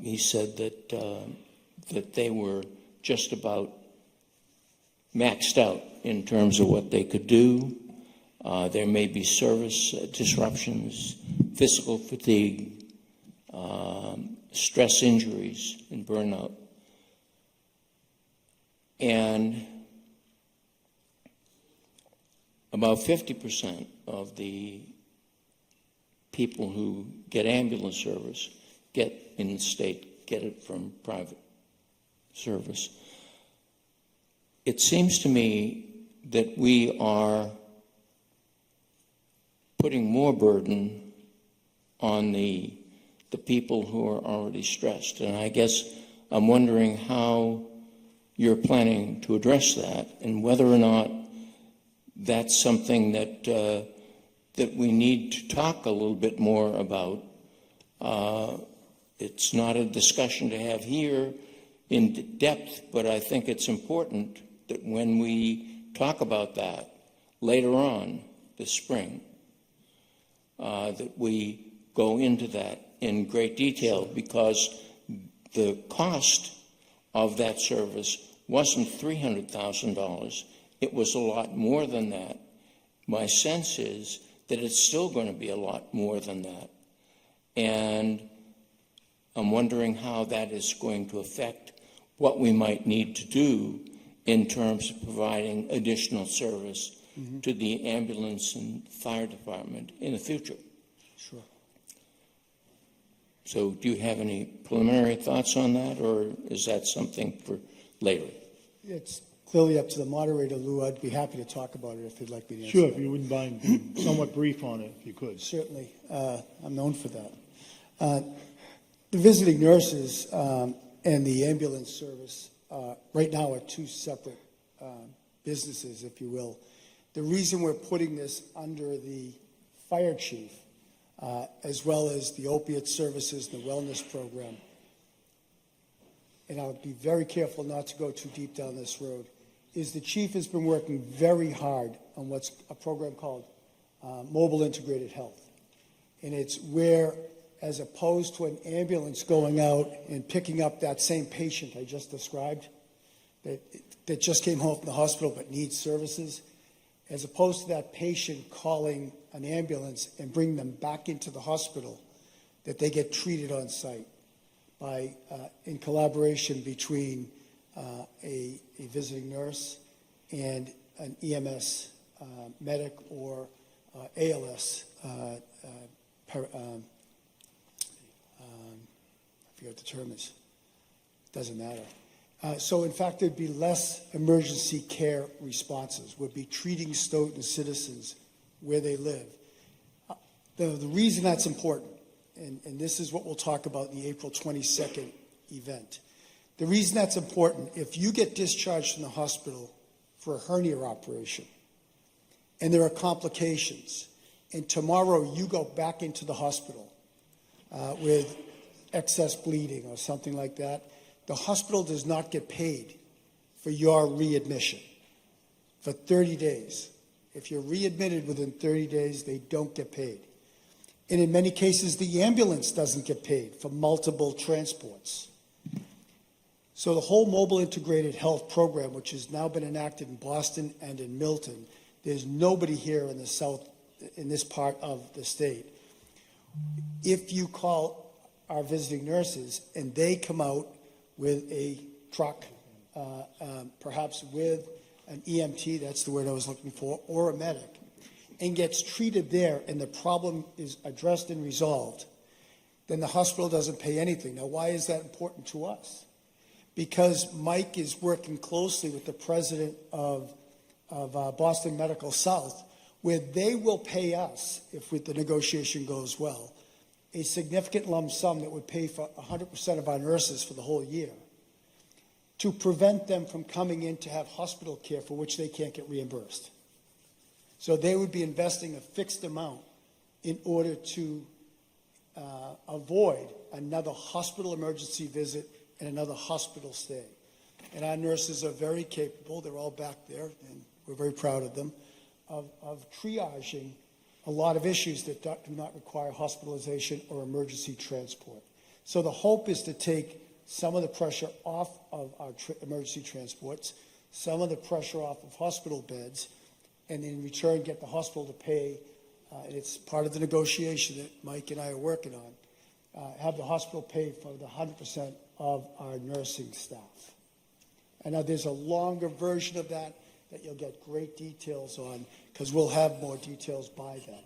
He said that they were just about maxed out in terms of what they could do. There may be service disruptions, physical fatigue, stress injuries, and burnout. And about 50% of the people who get ambulance service in the state get it from private service. It seems to me that we are putting more burden on the people who are already stressed. And I guess I'm wondering how you're planning to address that and whether or not that's something that that we need to talk a little bit more about. It's not a discussion to have here in depth, but I think it's important that when we talk about that later on this spring, that we go into that in great detail, because the cost of that service wasn't $300,000. It was a lot more than that. My sense is that it's still going to be a lot more than that. And I'm wondering how that is going to affect what we might need to do in terms of providing additional service to the ambulance and fire department in the future. Sure. So do you have any preliminary thoughts on that, or is that something for later? It's clearly up to the moderator, Lou. I'd be happy to talk about it if you'd like me to answer Sure, that. if you wouldn't mind being somewhat brief on it, if you could. Certainly. I'm known for that. The visiting nurses and the ambulance service right now are two separate businesses, if you will. The reason we're putting this under the fire chief, as well as the opiate services and the wellness program, and I'll be very careful not to go too deep down this road, is the chief has been working very hard on what's a program called Mobile Integrated Health. And it's where, as opposed to an ambulance going out and picking up that same patient I just described, that just came home from the hospital but needs services, as opposed to that patient calling an ambulance and bringing them back into the hospital, that they get treated on site by, in collaboration between a visiting nurse and an EMS medic or ALS, I forget what the term is. Doesn't matter. So in fact, there'd be less emergency care responses. We'd be treating Stoughton citizens where they live. The reason that's important, and this is what we'll talk about in the April 22nd event. The reason that's important, if you get discharged from the hospital for a hernia operation and there are complications, and tomorrow you go back into the hospital with excess bleeding or something like that, the hospital does not get paid for your readmission for 30 days. If you're readmitted within 30 days, they don't get paid. And in many cases, the ambulance doesn't get paid for multiple transports. So the whole Mobile Integrated Health Program, which has now been enacted in Boston and in Milton, there's nobody here in the South, in this part of the state. If you call our visiting nurses and they come out with a truck, perhaps with an EMT, that's the word I was looking for, or a medic, and gets treated there and the problem is addressed and resolved, then the hospital doesn't pay anything. Now, why is that important to us? Because Mike is working closely with the president of Boston Medical South, where they will pay us, if the negotiation goes well, a significant lump sum that would pay for 100% of our nurses for the whole year, to prevent them from coming in to have hospital care for which they can't get reimbursed. So they would be investing a fixed amount in order to avoid another hospital emergency visit and another hospital stay. And our nurses are very capable, they're all back there, and we're very proud of them, of triaging a lot of issues that do not require hospitalization or emergency transport. So the hope is to take some of the pressure off of our emergency transports, some of the pressure off of hospital beds, and in return get the hospital to pay, and it's part of the negotiation that Mike and I are working on, have the hospital pay for the 100% of our nursing staff. I know there's a longer version of that you'll get great details on, because we'll have more details by then.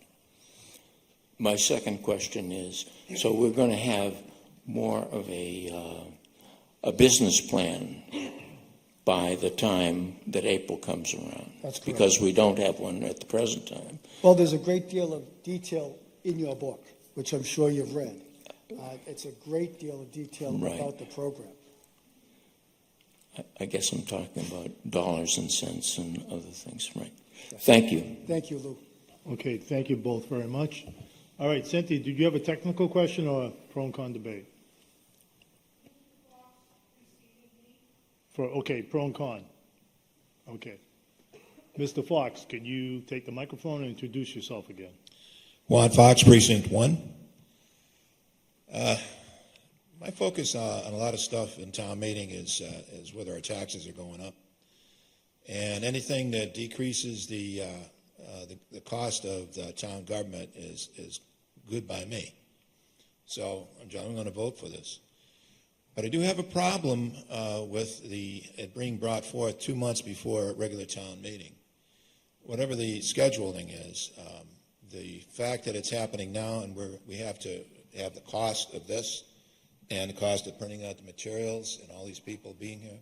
My second question is, so we're going to have more of a business plan by the time that April comes around? That's correct. Because we don't have one at the present time. Well, there's a great deal of detail in your book, which I'm sure you've read. It's a great deal of detail about the program. I guess I'm talking about dollars and cents and other things, right? Thank you. Thank you, Lou. Okay, thank you both very much. All right, Cynthia, did you have a technical question or a pro and con debate? Okay, pro and con. Okay. Mr. Fox, can you take the microphone and introduce yourself again? Juan Fox, Precinct 1. My focus on a lot of stuff in town meeting is whether our taxes are going up. And anything that decreases the cost of the town government is good by me. So I'm going to vote for this. But I do have a problem with it being brought forth 2 months before a regular town meeting. Whatever the scheduling is, the fact that it's happening now and we have to have the cost of this and the cost of printing out the materials and all these people being here,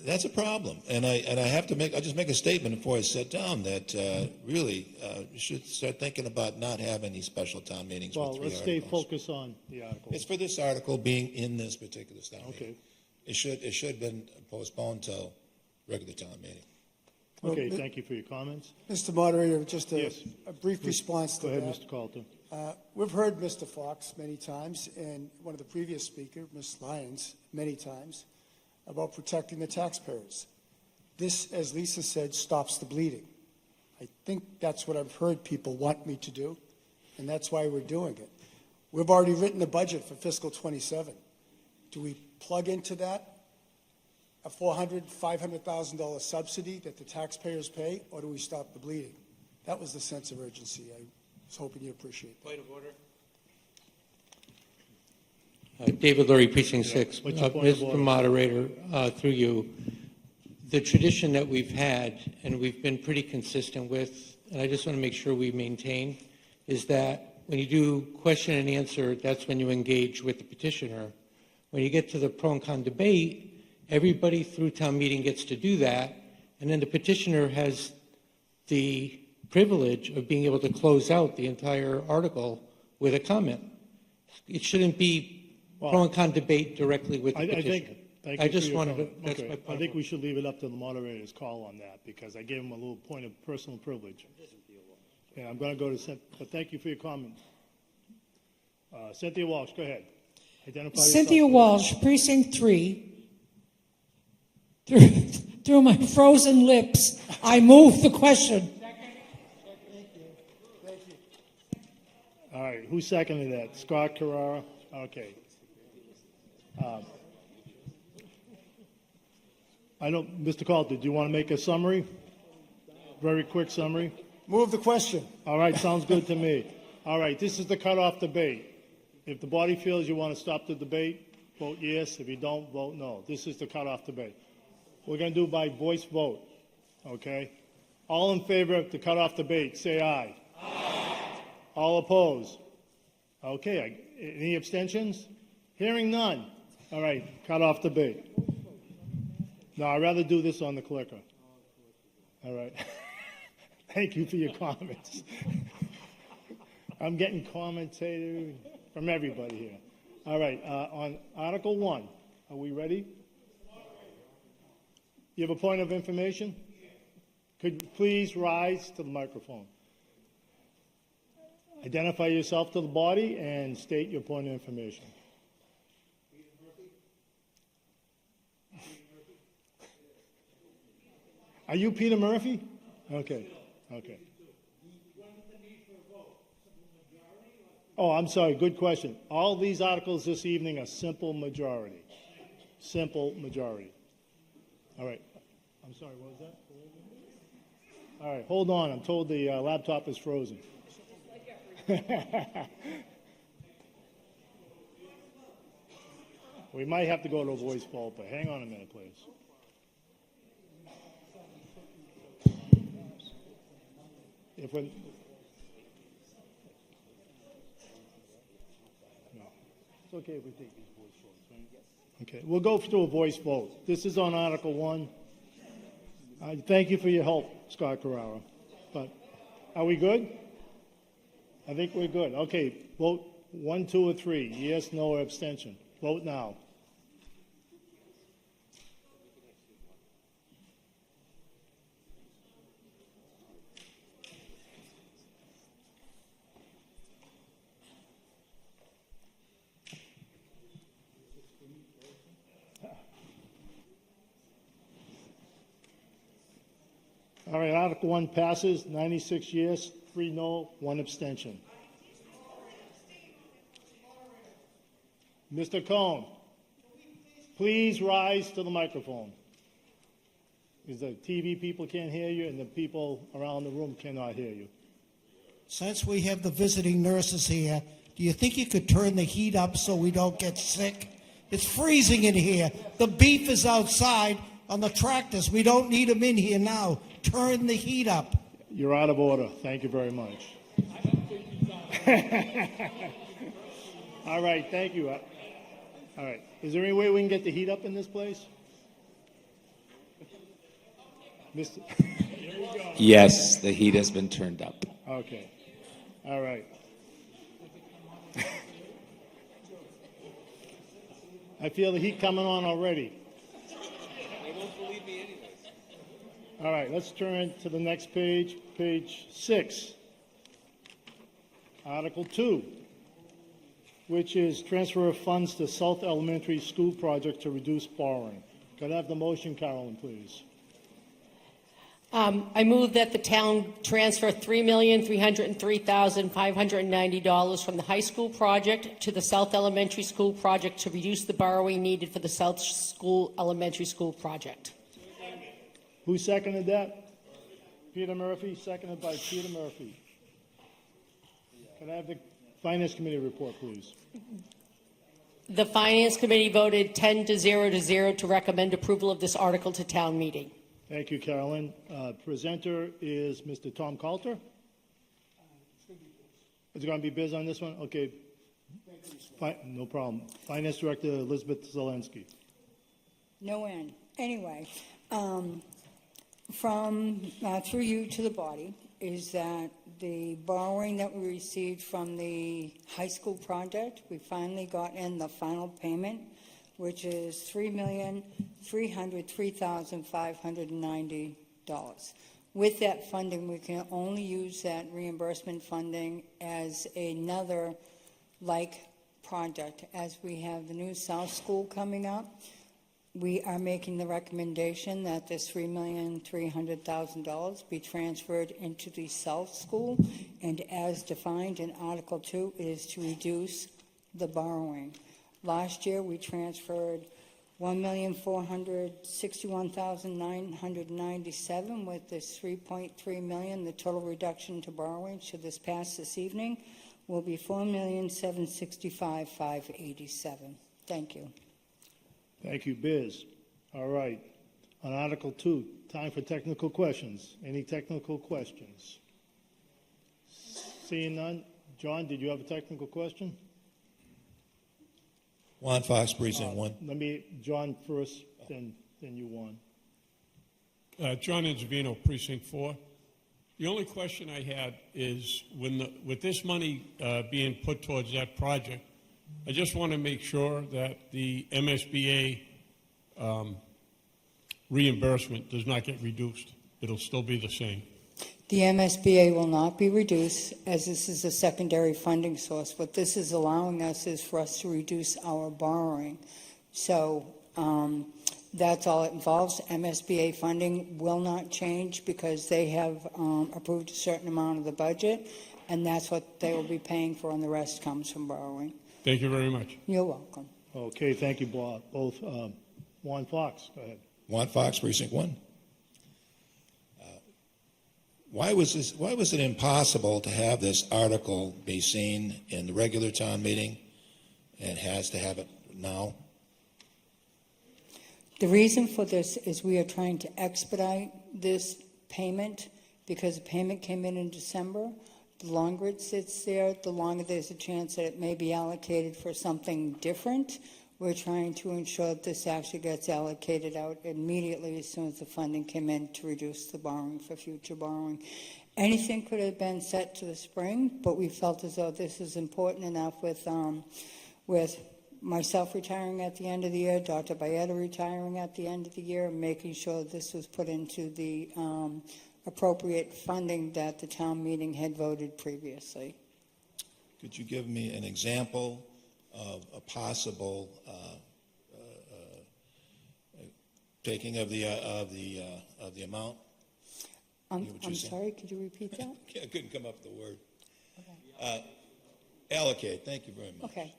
that's a problem. And I'll just make a statement before I sit down that really you should start thinking about not having these special town meetings with 3 Well, let's stay focused on the article. It's for this article being in this particular town meeting. Okay. It should have been postponed till regular town meeting. Okay, thank you for your comments. Mr. Moderator, just a Yes. brief response to Go ahead, that. Mr. Calton. We've heard Mr. Fox many times, and one of the previous speakers, Ms. Lyons, many times, about protecting the taxpayers. This, as Lisa said, stops the bleeding. I think that's what I've heard people want me to do, and that's why we're doing it. We've already written the budget for fiscal 27. Do we plug into that a $400,000, $500,000 subsidy that the taxpayers pay, or do we stop the bleeding? That was the sense of urgency. I was hoping you appreciate that. Point of order. David Lurie, Precinct 6. What's your point of Mr. order? Moderator, through you, the tradition that we've had, and we've been pretty consistent with, and I just want to make sure we maintain, is that when you do question and answer, that's when you engage with the petitioner. When you get to the pro and con debate, everybody through town meeting gets to do that, and then the petitioner has the privilege of being able to close out the entire article with a comment. It shouldn't be pro and con debate directly with the I petitioner. think, I just wanted to, Okay. that's my point. I think we should leave it up to the moderator's call on that, because I gave him a little point of personal privilege. Yeah, I'm going to go to Cynthia, but thank you for your comment. Cynthia Walsh, go ahead. Identify yourself. Cynthia Walsh, Precinct 3. Through my frozen lips, I move the question. All right, who seconded that? Scott Carrara? Okay. I don't, Mr. Calton, do you want to make a summary? Very quick summary? Move the question. All right, sounds good to me. All right, this is the cutoff debate. If the body feels you want to stop the debate, vote yes. If you don't, vote no. This is the cutoff debate. We're going to do by voice vote, okay? All in favor of the cutoff debate, say aye. Aye. All opposed? Okay, any abstentions? Hearing none. All right, cutoff debate. No, I'd rather do this on the clicker. All right. Thank you for your comments. I'm getting commentated from everybody here. All right, on Article 1, are we ready? You have a point of information? Could you please rise to the microphone? Identify yourself to the body and state your point of information. Are you Peter Murphy? Okay, okay. Oh, I'm sorry, good question. All these articles this evening are simple majority. Simple majority. All right. I'm sorry, what was that? All right, hold on. I'm told the laptop is frozen. We might have to go to a voice vote, but hang on a minute, please. If we're, no. It's okay if we take these voice votes, right? Okay, we'll go through a voice vote. This is on Article 1. Thank you for your help, Scott Carrara. But are we good? I think we're good. Okay, vote 1, 2, or 3. Yes, no, or abstention. Vote now. All right, Article 1 passes, 96 yes, 3 no, 1 abstention. Mr. Cohn, please rise to the microphone. Because the TV people can't hear you and the people around the room cannot hear you. Since we have the visiting nurses here, do you think you could turn the heat up so we don't get sick? It's freezing in here. The beef is outside on the tractors. We don't need them in here now. Turn the heat up. You're out of order. Thank you very much. All right, thank you. All right. Is there any way we can get the heat up in this place? Mr. Yes, the heat has been turned up. Okay. All right. I feel the heat coming on already. They won't believe me anyways. All right, let's turn to the next page, page 6. Article 2, which is transfer of funds to South Elementary School project to reduce borrowing. Could I have the motion, Carolyn, please? I move that the town transfer $3,303,590 from the high school project to the South Elementary School project to reduce the borrowing needed for the South School Elementary School project. Who seconded that? Peter Murphy, seconded by Peter Murphy. Can I have the Finance Committee report, please? The Finance Committee voted 10-0 to recommend approval of this article to town meeting. Thank you, Carolyn. Presenter is Mr. Tom Coulter. Is it going to be Biz on this one? Okay. No problem. Finance Director Elizabeth Zelensky. No end. Anyway, through you to the body, is that the borrowing that we received from the high school project, we finally got in the final payment, which is $3,303,590. With that funding, we can only use that reimbursement funding as another like project. As we have the new South School coming up, we are making the recommendation that this $3,300,000 be transferred into the South School, and as defined in Article 2, is to reduce the borrowing. Last year, we transferred $1,461,997 with this $3.3 million. The total reduction to borrowing, should this pass this evening, will be $4,765,587. Thank you. Thank you, Biz. All right. On Article 2, time for technical questions. Any technical questions? Seeing none. John, did you have a technical question? Juan Fox, Precinct 1. John first, then you, Juan. John Anzavino, Precinct 4. The only question I had is, with this money being put towards that project, I just want to make sure that the MSBA reimbursement does not get reduced. It'll still be the same. The MSBA will not be reduced, as this is a secondary funding source. What this is allowing us is for us to reduce our borrowing. So that's all it involves. MSBA funding will not change because they have approved a certain amount of the budget, and that's what they will be paying for, and the rest comes from borrowing. Thank you very much. You're welcome. Okay, thank you, both. Juan Fox, go ahead. Juan Fox, Precinct 1. Why was it impossible to have this article be seen in the regular town meeting and has to have it now? The reason for this is we are trying to expedite this payment because the payment came in December. The longer it sits there, the longer there's a chance that it may be allocated for something different. We're trying to ensure that this actually gets allocated out immediately as soon as the funding came in to reduce the borrowing for future borrowing. Anything could have been set to the spring, but we felt as though this is important enough with myself retiring at the end of the year, Dr. Bayetta retiring at the end of the year, making sure this was put into the appropriate funding that the town meeting had voted previously. Could you give me an example of a possible taking of the amount? I'm sorry, could you repeat that? I couldn't come up with the word. Allocate, thank you very much. Okay.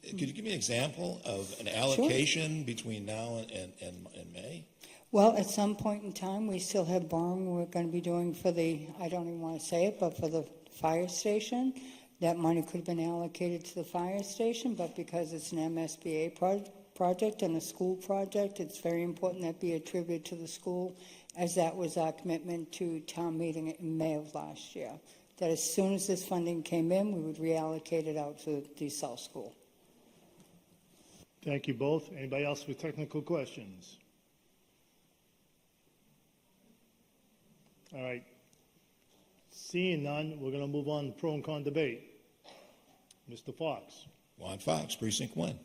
Could you give me an example of an allocation between now and May? Well, at some point in time, we still have borrowing we're going to be doing for I don't even want to say it, but for the fire station. That money could have been allocated to the fire station, but because it's an MSBA project and a school project, it's very important that be attributed to the school, as that was our commitment to town meeting in May of last year. That as soon as this funding came in, we would reallocate it out to the South School. Thank you both. Anybody else with technical questions? All right. Seeing none, we're going to move on to pro and con debate. Mr. Fox. Juan Fox, Precinct 1.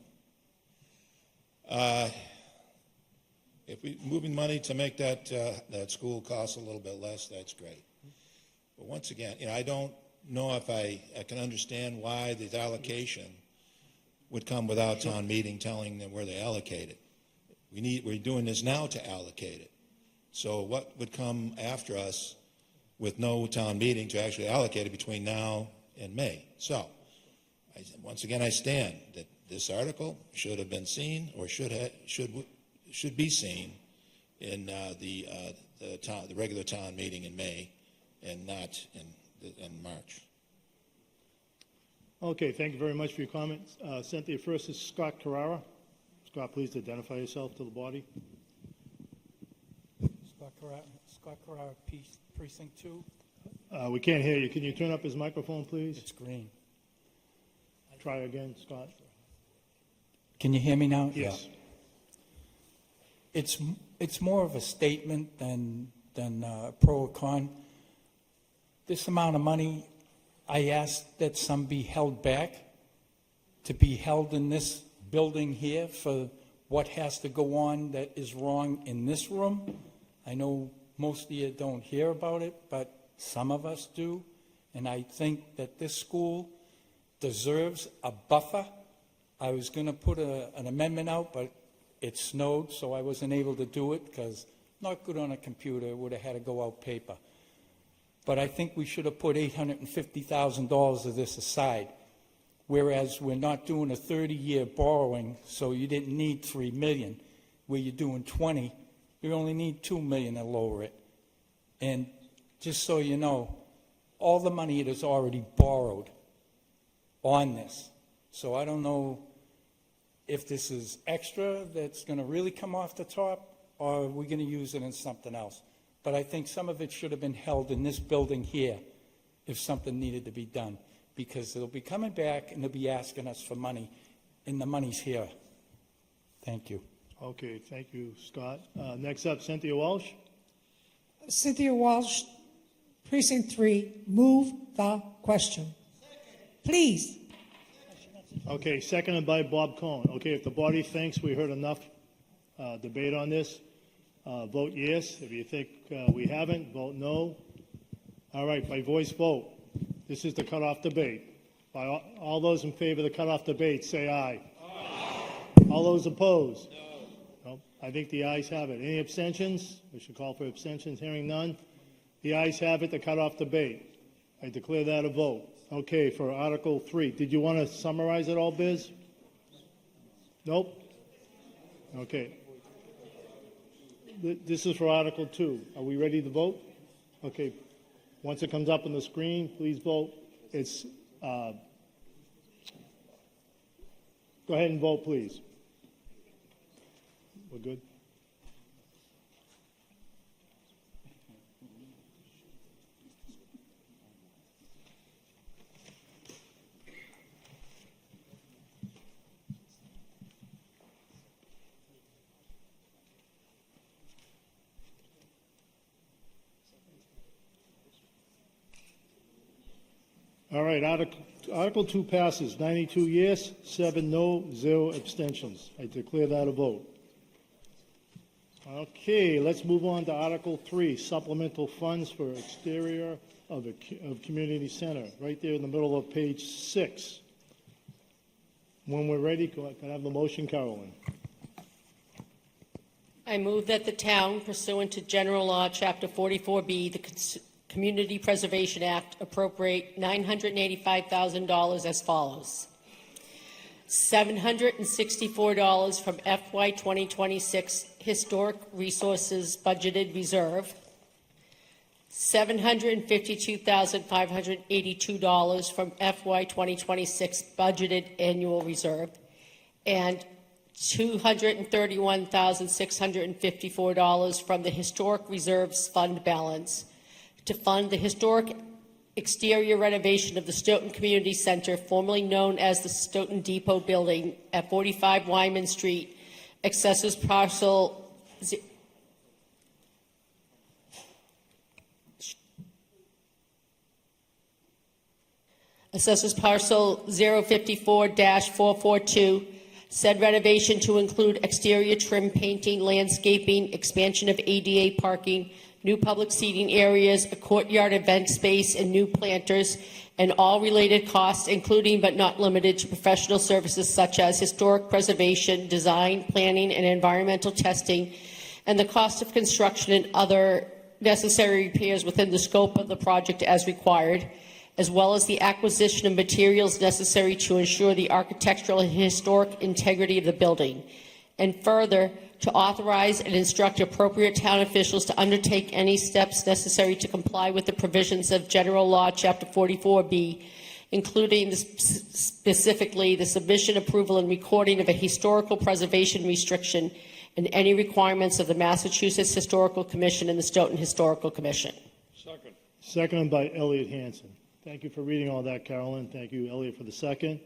If we're moving money to make that school cost a little bit less, that's great. But once again, I don't know if I can understand why the allocation would come without town meeting telling them where they allocate it. We're doing this now to allocate it. So what would come after us with no town meeting to actually allocate it between now and May? So, once again, I stand that this article should have been seen or should be seen in the regular town meeting in May and not in March. Okay, thank you very much for your comments. Cynthia, first is Scott Carrara. Scott, please identify yourself to the body. Scott Carrara, Precinct 2. We can't hear you. Can you turn up his microphone, please? It's green. Try again, Scott. Can you hear me now? Yes. Yeah. It's more of a statement than pro or con. This amount of money, I asked that some be held back, to be held in this building here for what has to go on that is wrong in this room. I know most of you don't hear about it, but some of us do. And I think that this school deserves a buffer. I was going to put an amendment out, but it snowed, so I wasn't able to do it because not good on a computer. It would have had to go out paper. But I think we should have put $850,000 of this aside, whereas we're not doing a 30-year borrowing, so you didn't need $3 million. Where you're doing 20, you only need $2 million to lower it. And just so you know, all the money it is already borrowed on this. So I don't know if this is extra that's going to really come off the top, or are we going to use it in something else? But I think some of it should have been held in this building here if something needed to be done, because they'll be coming back and they'll be asking us for money, and the money's here. Thank you. Okay, thank you, Scott. Next up, Cynthia Walsh. Cynthia Walsh, Precinct 3, move the question. Please. Okay, seconded by Bob Cohen. Okay, if the body thinks we heard enough debate on this, vote yes. If you think we haven't, vote no. All right, by voice vote. This is the cutoff debate. By all those in favor of the cutoff debate, say aye. Aye. All those opposed? No. I think the ayes have it. Any abstentions? We should call for abstentions. Hearing none. The ayes have it, the cutoff debate. I declare that a vote. Okay, for Article 3, did you want to summarize it all, Biz? Nope? Okay. This is for Article 2. Are we ready to vote? Okay. Once it comes up on the screen, please vote. It's, go ahead and vote, please. We're good? All right, Article 2 passes, 92 yes, 7 no, 0 abstentions. I declare that a vote. Okay, let's move on to Article 3, supplemental funds for exterior of community center, right there in the middle of page 6. When we're ready, can I have the motion, Carolyn? I move that the town, pursuant to General Law, Chapter 44B, the Community Preservation Act, appropriate $985,000 as follows. $764 from FY 2026 Historic Resources Budgeted Reserve, $752,582 from FY 2026 Budgeted Annual Reserve, and $231,654 from the Historic Reserves Fund balance to fund the historic exterior renovation of the Stoughton Community Center, formerly known as the Stoughton Depot Building at 45 Wyman Street, Assessors Parcel Assessors Parcel 054-442, said renovation to include exterior trim, painting, landscaping, expansion of ADA parking, new public seating areas, a courtyard event space, and new planters, and all related costs, including but not limited to professional services such as historic preservation, design, planning, and environmental testing, and the cost of construction and other necessary repairs within the scope of the project as required, as well as the acquisition of materials necessary to ensure the architectural and historic integrity of the building, and further, to authorize and instruct appropriate town officials to undertake any steps necessary to comply with the provisions of General Law, Chapter 44B, including specifically the submission, approval, and recording of a historical preservation restriction and any requirements of the Massachusetts Historical Commission and the Stoughton Historical Commission. Second. Seconded by Elliot Hansen. Thank you for reading all that, Carolyn. Thank you, Elliot, for the second.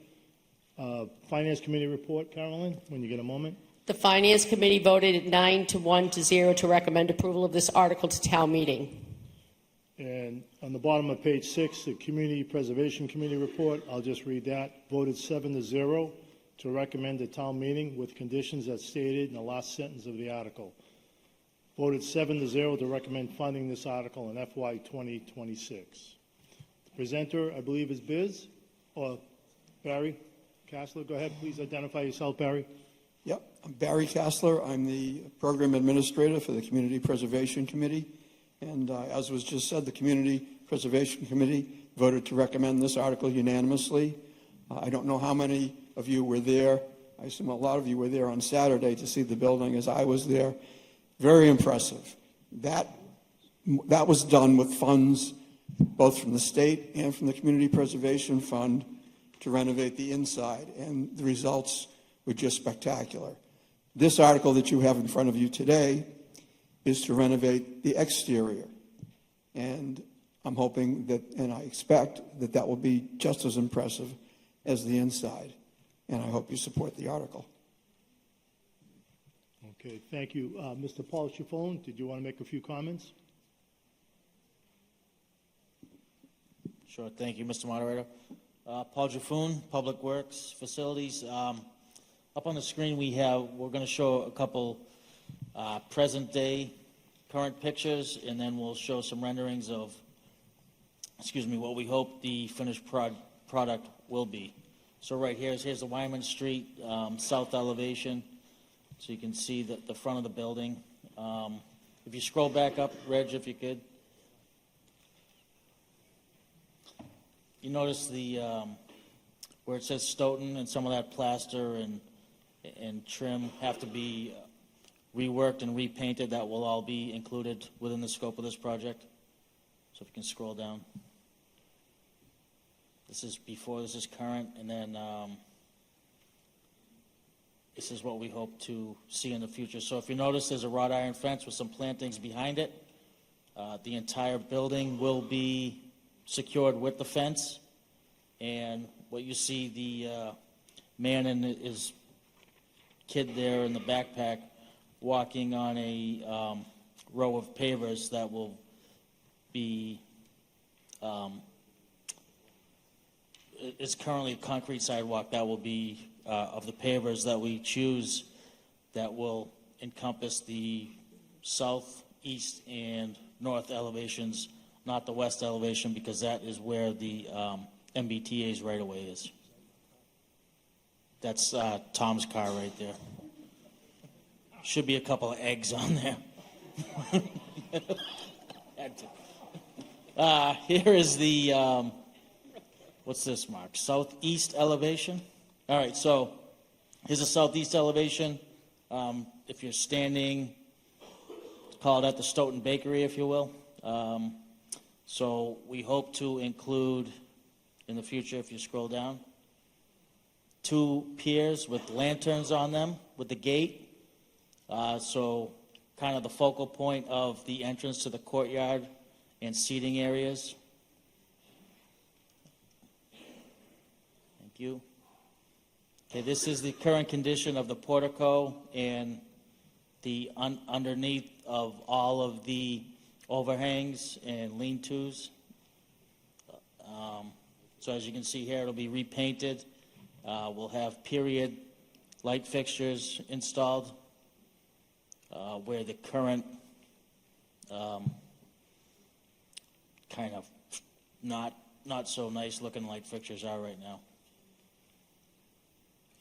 Finance Committee report, Carolyn, when you get a moment. The Finance Committee voted 9-1 to 0 to recommend approval of this article to town meeting. And on the bottom of page 6, the Community Preservation Committee report, I'll just read that. Voted 7-0 to recommend a town meeting with conditions as stated in the last sentence of the article. Voted 7-0 to recommend funding this article in FY 2026. The presenter, I believe, is Biz or Barry Kassler. Go ahead, please identify yourself, Barry. Yep, I'm Barry Kassler. I'm the Program Administrator for the Community Preservation Committee. And as was just said, the Community Preservation Committee voted to recommend this article unanimously. I don't know how many of you were there. I assume a lot of you were there on Saturday to see the building as I was there. Very impressive. That was done with funds both from the state and from the Community Preservation Fund to renovate the inside, and the results were just spectacular. This article that you have in front of you today is to renovate the exterior. And I'm hoping that, and I expect that that will be just as impressive as the inside. And I hope you support the article. Okay, thank you. Mr. Paul Chiffone, did you want to make a few comments? Sure, thank you, Mr. Moderator. Paul Jaffoon, Public Works Facilities. Up on the screen we're going to show a couple present day current pictures, and then we'll show some renderings of, what we hope the finished product will be. So right here's the Wyman Street south elevation, so you can see the front of the building. If you scroll back up, Reg, if you could. you notice the, where it says Stoughton and some of that plaster and trim have to be reworked and repainted. That will all be included within the scope of this project. So if you can scroll down. This is before, this is current, and then this is what we hope to see in the future. So if you notice, there's a wrought iron fence with some plantings behind it. The entire building will be secured with the fence. And what you see, the man and his kid there in the backpack walking on a row of pavers that will be, it's currently a concrete sidewalk that will be of the pavers that we choose that will encompass the south, east, and north elevations, not the west elevation, because that is where the MBTA's right-of-way is. That's Tom's car right there. Should be a couple of eggs on there. Here is the, what's this, Mark? Southeast elevation. All right, so here's the southeast elevation. If you're standing, call it at the Stoughton Bakery, if you will. So we hope to include, in the future, if you scroll down, 2 piers with lanterns on them with the gate. So kind of the focal point of the entrance to the courtyard and seating areas. Thank you. Okay, this is the current condition of the portico and the underneath of all of the overhangs and lean-tos. So as you can see here, it'll be repainted. We'll have period light fixtures installed where the current kind of not so nice looking light fixtures are right now.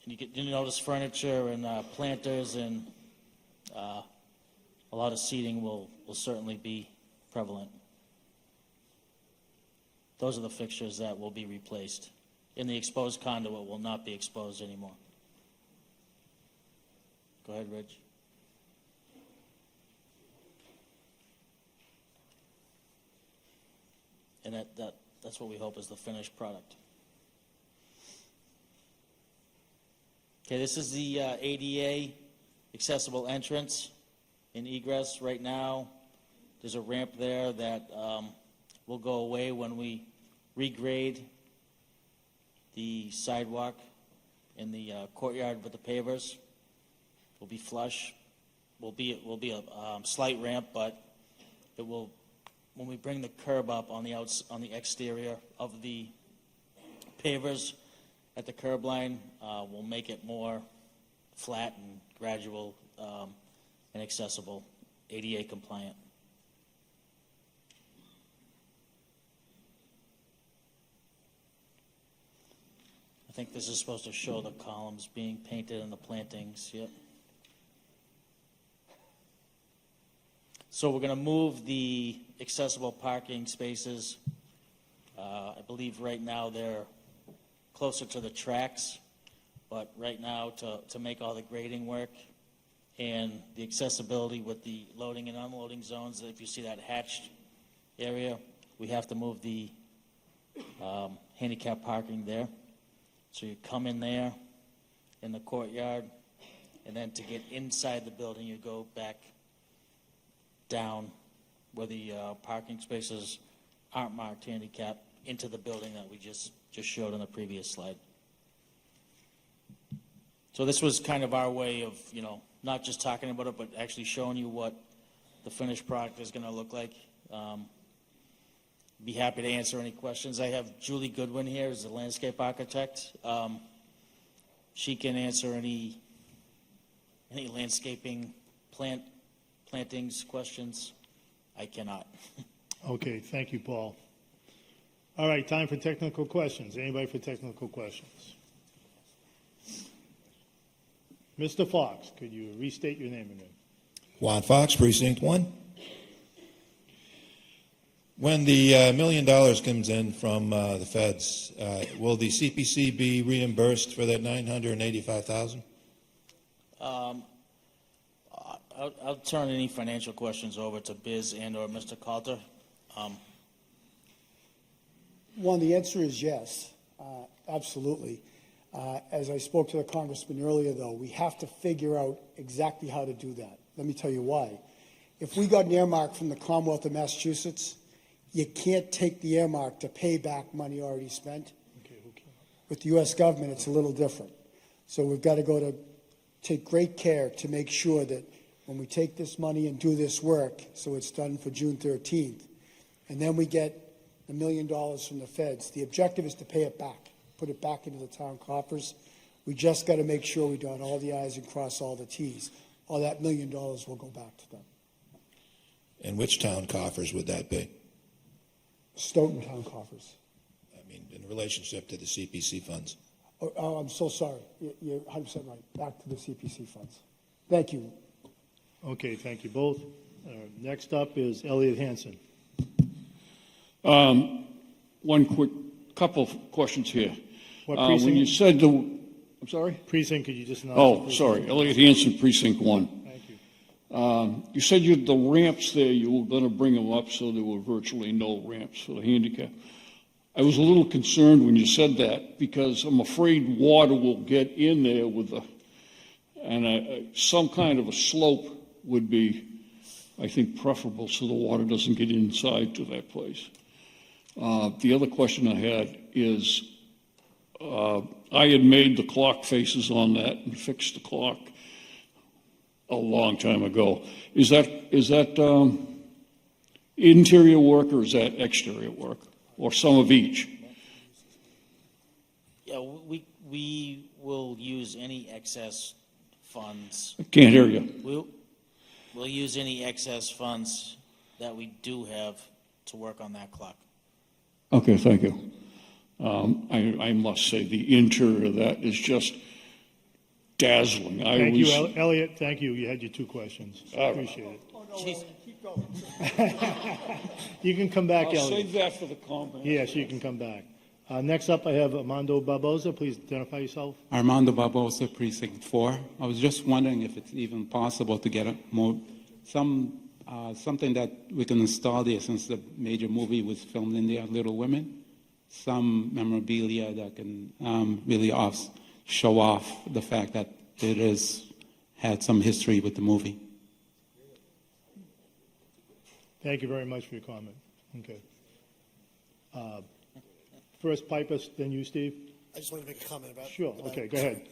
And you notice furniture and planters and a lot of seating will certainly be prevalent. Those are the fixtures that will be replaced. And the exposed conduit will not be exposed anymore. Go ahead, Rich. And that's what we hope is the finished product. Okay, this is the ADA accessible entrance and egress. Right now, there's a ramp there that will go away when we regrade the sidewalk in the courtyard with the pavers. Will be flush. Will be a slight ramp, but it will, when we bring the curb up on the exterior of the pavers at the curb line, we'll make it more flat and gradual and accessible, ADA compliant. I think this is supposed to show the columns being painted and the plantings, yep. So we're going to move the accessible parking spaces. I believe right now they're closer to the tracks, but right now to make all the grading work and the accessibility with the loading and unloading zones, if you see that hatched area, we have to move the handicap parking there. So you come in there in the courtyard, and then to get inside the building, you go back down where the parking spaces aren't marked handicap into the building that we just showed on the previous slide. So this was kind of our way of, not just talking about it, but actually showing you what the finished product is going to look like. Be happy to answer any questions. I have Julie Goodwin here as the landscape architect. She can answer any landscaping plantings questions. I cannot. Okay, thank you, Paul. All right, time for technical questions. Anybody for technical questions? Mr. Fox, could you restate your name again? Juan Fox, Precinct 1. When the $1 million comes in from the feds, will the CPC be reimbursed for that $985,000? I'll turn any financial questions over to Biz and/or Mr. Coulter. One, the answer is yes, absolutely. As I spoke to the congressman earlier, though, we have to figure out exactly how to do that. Let me tell you why. If we got an earmark from the Commonwealth of Massachusetts, you can't take the earmark to pay back money already spent. With the U.S. government, it's a little different. So we've got to take great care to make sure that when we take this money and do this work, so it's done for June 13th, and then we get the $1 million from the feds, the objective is to pay it back, put it back into the town coffers. We just got to make sure we dot all the I's and cross all the T's. All that $1 million will go back to them. And which town coffers would that be? Stoughton town coffers. I mean, in relationship to the CPC funds. Oh, I'm so sorry. You're 100% right. Back to the CPC funds. Thank you. Okay, thank you both. Next up is Elliot Hansen. One quick couple of questions here. What When precinct? you said I'm sorry? Precinct, could you just announce? Oh, the precinct? sorry, Elliot Hansen, Precinct 1. Thank you. You said the ramps there, you were going to bring them up so there were virtually no ramps for the handicap. I was a little concerned when you said that because I'm afraid water will get in there with some kind of a slope would be, I think, preferable so the water doesn't get inside to that place. The other question I had is, I had made the clock faces on that and fixed the clock a long time ago. Is that interior work or is that exterior work, or some of each? Yeah, we will use any excess funds. I can't hear you. We'll use any excess funds that we do have to work on that clock. Okay, thank you. I must say the interior of that is just dazzling. Thank you, Elliot. Thank you. You had your two questions. I appreciate it. Keep going. You can come back, I'll Elliot. save that for the comment. Yes, you can come back. Next up, I have Armando Barboza. Please identify yourself. Armando Barbosa, Precinct 4. I was just wondering if it's even possible to get something that we can install there, since the major movie was filmed in there, Little Women. Some memorabilia that can really show off the fact that it had some history with the movie. Thank you very much for your comment. Okay. First Piper, then you, Steve. I just wanted to make a comment about. Sure. Okay, go ahead.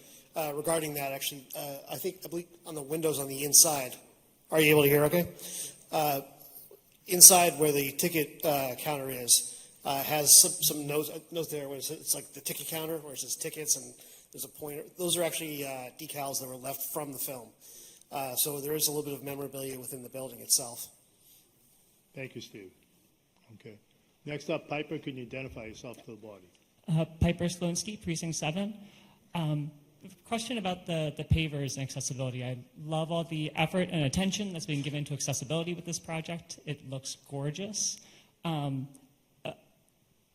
Regarding that, actually, I believe on the windows on the inside. Are you able to hear? Okay. Inside where the ticket counter is, has some notes there. Where it's like the ticket counter where it says tickets and there's a pointer. Those are actually decals that were left from the film. So there is a little bit of memorabilia within the building itself. Thank you, Steve. Okay. Next up, Piper, can you identify yourself to the body? Piper Slonsky, Precinct 7. Question about the pavers and accessibility. I love all the effort and attention that's being given to accessibility with this project. It looks gorgeous.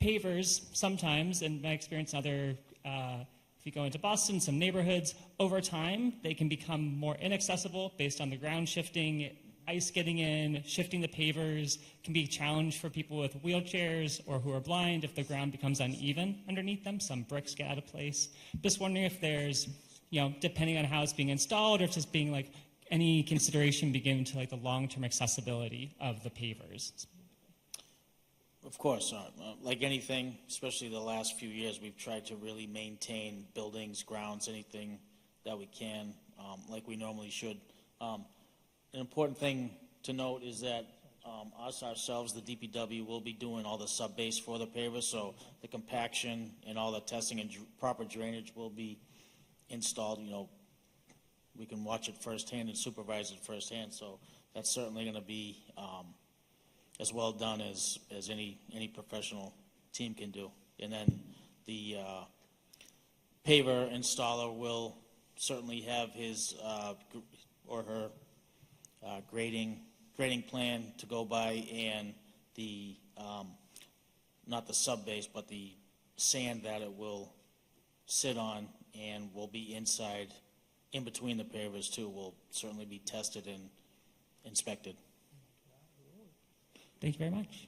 Pavers, sometimes, in my experience, if you go into Boston, some neighborhoods, over time, they can become more inaccessible based on the ground shifting, ice getting in, shifting the pavers can be a challenge for people with wheelchairs or who are blind if the ground becomes uneven underneath them. Some bricks get out of place. Just wondering if there's, depending on how it's being installed, or if it's just being any consideration given to the long-term accessibility of the pavers. Of course, like anything, especially the last few years, we've tried to really maintain buildings, grounds, anything that we can, like we normally should. An important thing to note is that ourselves, the DPW, will be doing all the sub-base for the pavers, so the compaction and all the testing and proper drainage will be installed. We can watch it firsthand and supervise it firsthand, so that's certainly going to be as well done as any professional team can do. And then the paver installer will certainly have his or her grading plan to go by, and the, not the sub base, but the sand that it will sit on and will be inside, in between the pavers too, will certainly be tested and inspected. Thank you very much.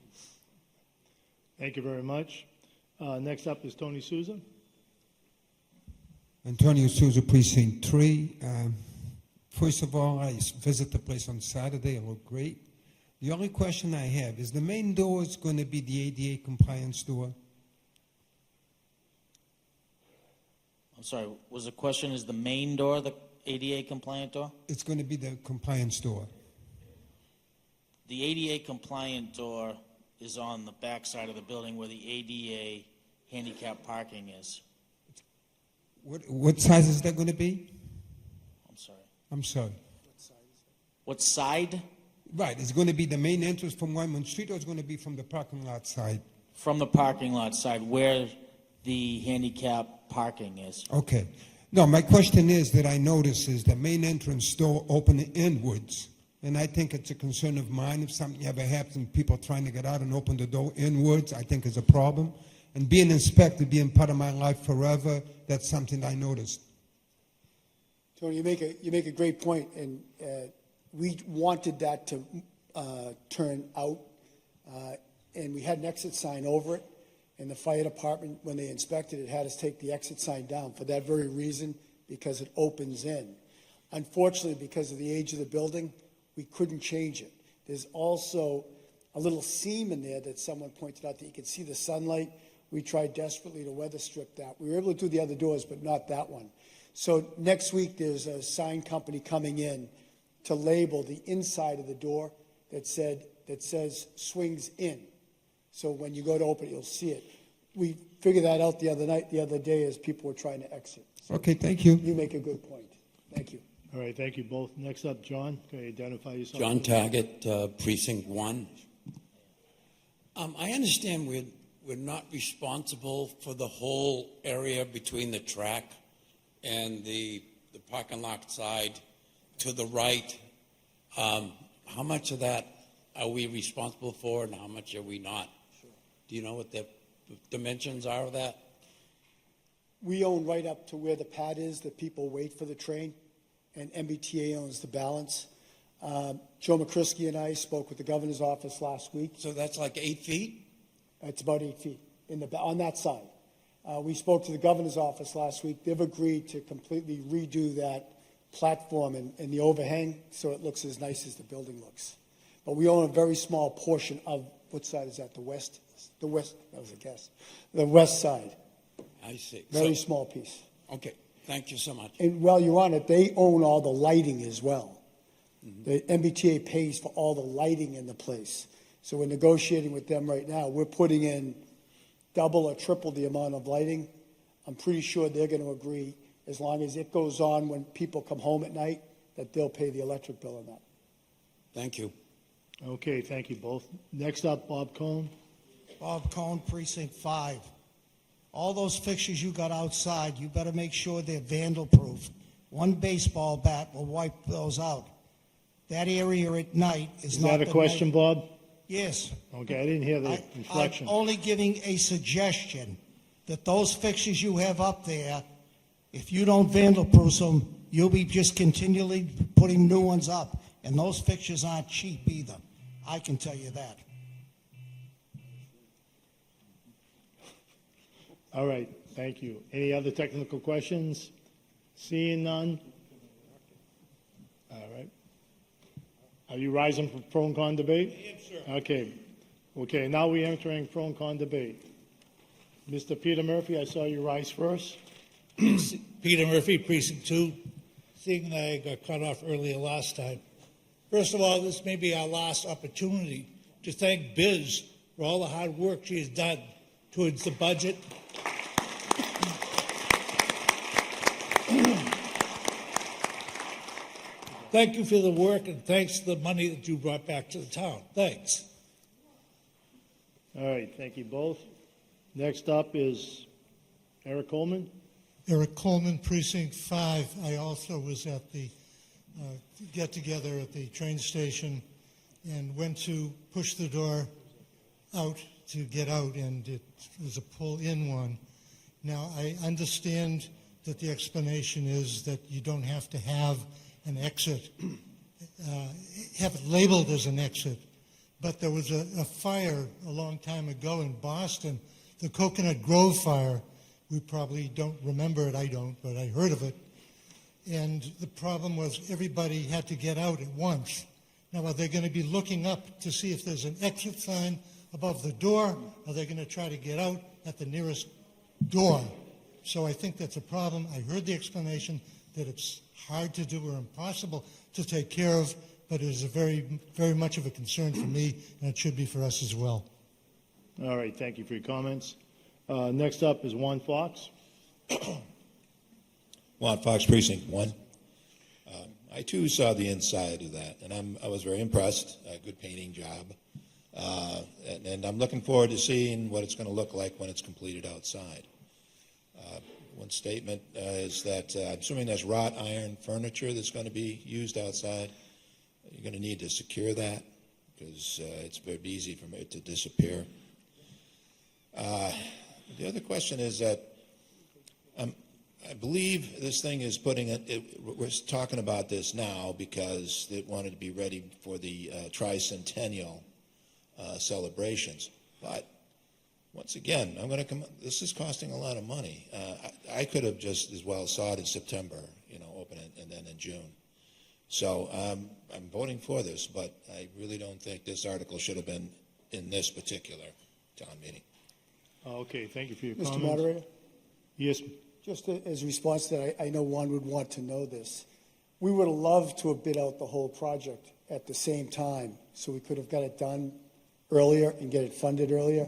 Thank you very much. Next up is Tony Souza. Antonio Souza, Precinct 3. First of all, I visited the place on Saturday. It looked great. The only question I have is the main door is going to be the ADA compliance door? I'm sorry, was the question, is the main door the ADA compliant door? It's going to be the compliance door. The ADA compliant door is on the back side of the building where the ADA handicap parking is. What size is that going to be? I'm sorry. I'm sorry. What side? Right. Is it going to be the main entrance from Wyman Street, or is it going to be from the parking lot side? From the parking lot side where the handicap parking is. Okay. No, my question is that I notice is the main entrance door open inwards. And I think it's a concern of mine. If something ever happens and people trying to get out and open the door inwards, I think is a problem. And being inspected, being part of my life forever, that's something I noticed. Tony, you make a great point, and we wanted that to turn out, and we had an exit sign over it, and the fire department, when they inspected it, had us take the exit sign down for that very reason, because it opens in. Unfortunately, because of the age of the building, we couldn't change it. There's also a little seam in there that someone pointed out that you can see the sunlight. We tried desperately to weather strip that. We were able to do the other doors, but not that one. So next week, there's a sign company coming in to label the inside of the door that says swings in. So when you go to open it, you'll see it. We figured that out the other day as people were trying to exit. So okay, thank you. You make a good point. Thank you. All right, thank you both. Next up, John, can you identify yourself? John Taggett, Precinct 1. I understand we're not responsible for the whole area between the track and the parking lot side to the right. How much of that are we responsible for and how much are we not? Sure. Do you know what the dimensions are of that? We own right up to where the pad is that people wait for the train, and MBTA owns the balance. Joe McCrisky and I spoke with the governor's office last week. So that's like 8 feet? It's about 8 feet on that side. We spoke to the governor's office last week. They've agreed to completely redo that platform and the overhang so it looks as nice as the building looks. But we own a very small portion of, what side is that, the west? The west, that was a guess. The west side. I see. Very small piece. Okay, thank you so much. And while you're on it, they own all the lighting as well. Mm-hmm. The MBTA pays for all the lighting in the place. So we're negotiating with them right now. We're putting in double or triple the amount of lighting. I'm pretty sure they're going to agree, as long as it goes on when people come home at night, that they'll pay the electric bill on that. Thank you. Okay, thank you both. Next up, Bob Cohn. Bob Cohn, Precinct 5. All those fixtures you got outside, you better make sure they're vandal-proof. One baseball bat will wipe those out. That area at night is not... Is that a question, Bob? Yes. Okay, I didn't hear the inflection. I'm only giving a suggestion that those fixtures you have up there, if you don't vandal-proof them, you'll be just continually putting new ones up. And those fixtures aren't cheap either. I can tell you that. All right, thank you. Any other technical questions? Seeing none? All right. Are you rising for pro and con debate? I am, sir. Okay. Okay, now we're entering pro and con debate. Mr. Peter Murphy, I saw you rise first. Peter Murphy, Precinct 2. Seeing that I got cut off earlier last time. First of all, this may be our last opportunity to thank Biz for all the hard work she has done towards the budget. Thank you for the work, and thanks for the money that you brought back to the town. Thanks. All right, thank you both. Next up is Eric Coleman. Eric Coleman, Precinct 5. I also was at the get-together at the train station and went to push the door out to get out, and it was a pull-in one. Now, I understand that the explanation is that you don't have to have an exit, have it labeled as an exit. But there was a fire a long time ago in Boston, the Coconut Grove fire. We probably don't remember it, I don't, but I heard of it. And the problem was everybody had to get out at once. Now, are they going to be looking up to see if there's an exit sign above the door? Are they going to try to get out at the nearest door? So I think that's a problem. I heard the explanation that it's hard to do or impossible to take care of, but it is a very, very much of a concern for me, and it should be for us as well. All right, thank you for your comments. Next up is Juan Fox. Juan Fox, Precinct 1. I too saw the inside of that, and I was very impressed. A good painting job. And I'm looking forward to seeing what it's going to look like when it's completed outside. One statement is that I'm assuming there's wrought iron furniture that's going to be used outside. You're going to need to secure that because it's very easy for it to disappear. The other question is that I believe this thing is we're talking about this now because they wanted to be ready for the tricentennial celebrations. But once again, this is costing a lot of money. I could have just as well saw it in September, open it, and then in June. So I'm voting for this, but I really don't think this article should have been in this particular town meeting. Okay, thank you for your Mr. comments. Moderator? Yes. Just as a response to that, I know one would want to know this. We would have loved to have bid out the whole project at the same time, so we could have got it done earlier and get it funded earlier,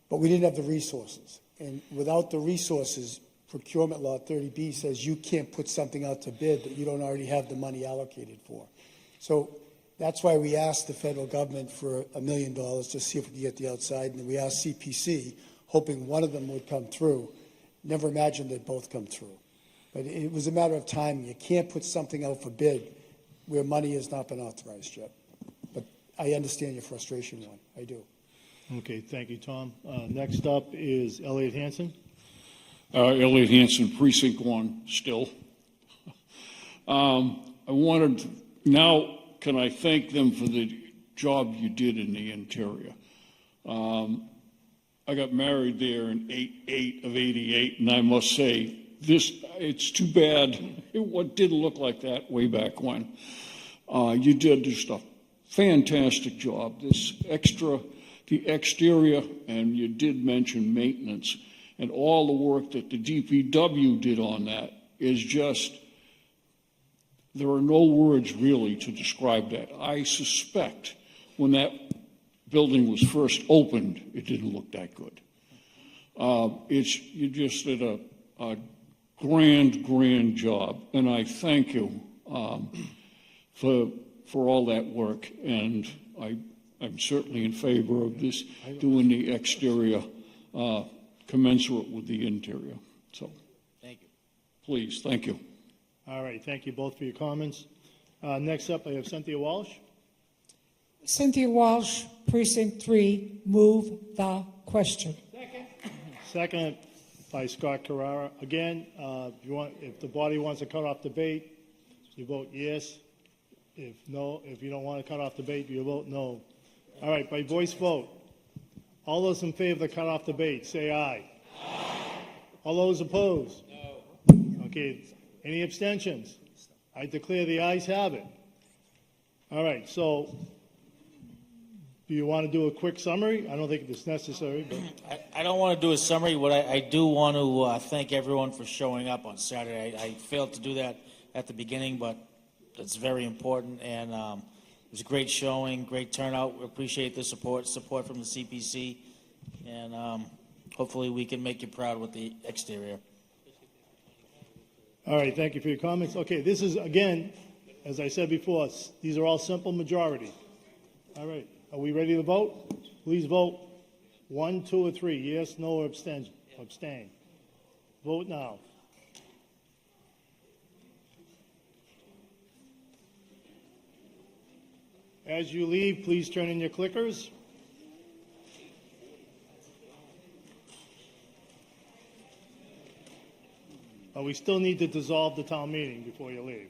but we didn't have the resources. And without the resources, procurement law 30B says you can't put something out to bid that you don't already have the money allocated for. So that's why we asked the federal government for $1 million to see if we could get the outside, and then we asked CPC, hoping one of them would come through. Never imagined they'd both come through. But it was a matter of time. You can't put something out for bid where money has not been authorized yet. But I understand your frustration, Ron. I do. Okay, thank you, Tom. Next up is Elliot Hansen. Elliot Hansen, Precinct 1, still. Now can I thank them for the job you did in the interior? I got married there in 8/8 of 88, and I must say, it's too bad it didn't look like that way back when. You did just a fantastic job. The exterior, and you did mention maintenance, and all the work that the DPW did on that is just, there are no words really to describe that. I suspect when that building was first opened, it didn't look that good. You just did a grand job, and I thank you for all that work, and I'm certainly in favor of this, doing the exterior commensurate with the interior. So, Thank you. please, thank you. All right, thank you both for your comments. Next up, I have Cynthia Walsh. Cynthia Walsh, Precinct 3, move the question. Second by Scott Carrara. Again, if the body wants to cut off debate, you vote yes. If you don't want to cut off debate, you vote no. All right, by voice vote. All those in favor of the cut off debate, say aye. Aye. All those opposed? No. Okay, any abstentions? I declare the ayes have it. All right, so do you want to do a quick summary? I don't think it's necessary, but I don't want to do a summary. What I do want to thank everyone for showing up on Saturday. I failed to do that at the beginning, but it's very important, and it was a great showing, great turnout. We appreciate the support from the CPC, and hopefully we can make you proud with the exterior. all right, thank you for your comments. Okay, this is, again, as I said before, these are all simple majority. All right, are we ready to vote? Please vote 1, 2, or 3, yes, no, or abstain. Vote now. As you leave, please turn in your clickers. we still need to dissolve the town meeting before you leave.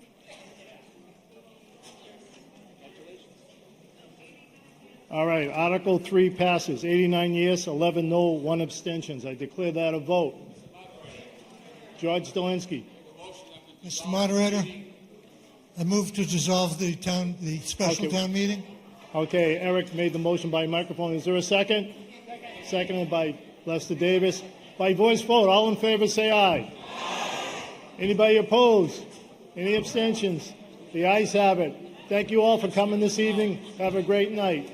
All right, Article 3 passes, 89 yes, 11 no, 1 abstentions. I declare that a vote. George Dolinsky. Mr. Moderator, I move to dissolve the special Okay. town meeting. Okay, Eric made the motion by microphone. Is there a second? Seconded by Lester Davis. By voice vote, all in favor say aye. Anybody opposed? Any abstentions? The ayes have it. Thank you all for coming this evening. Have a great night.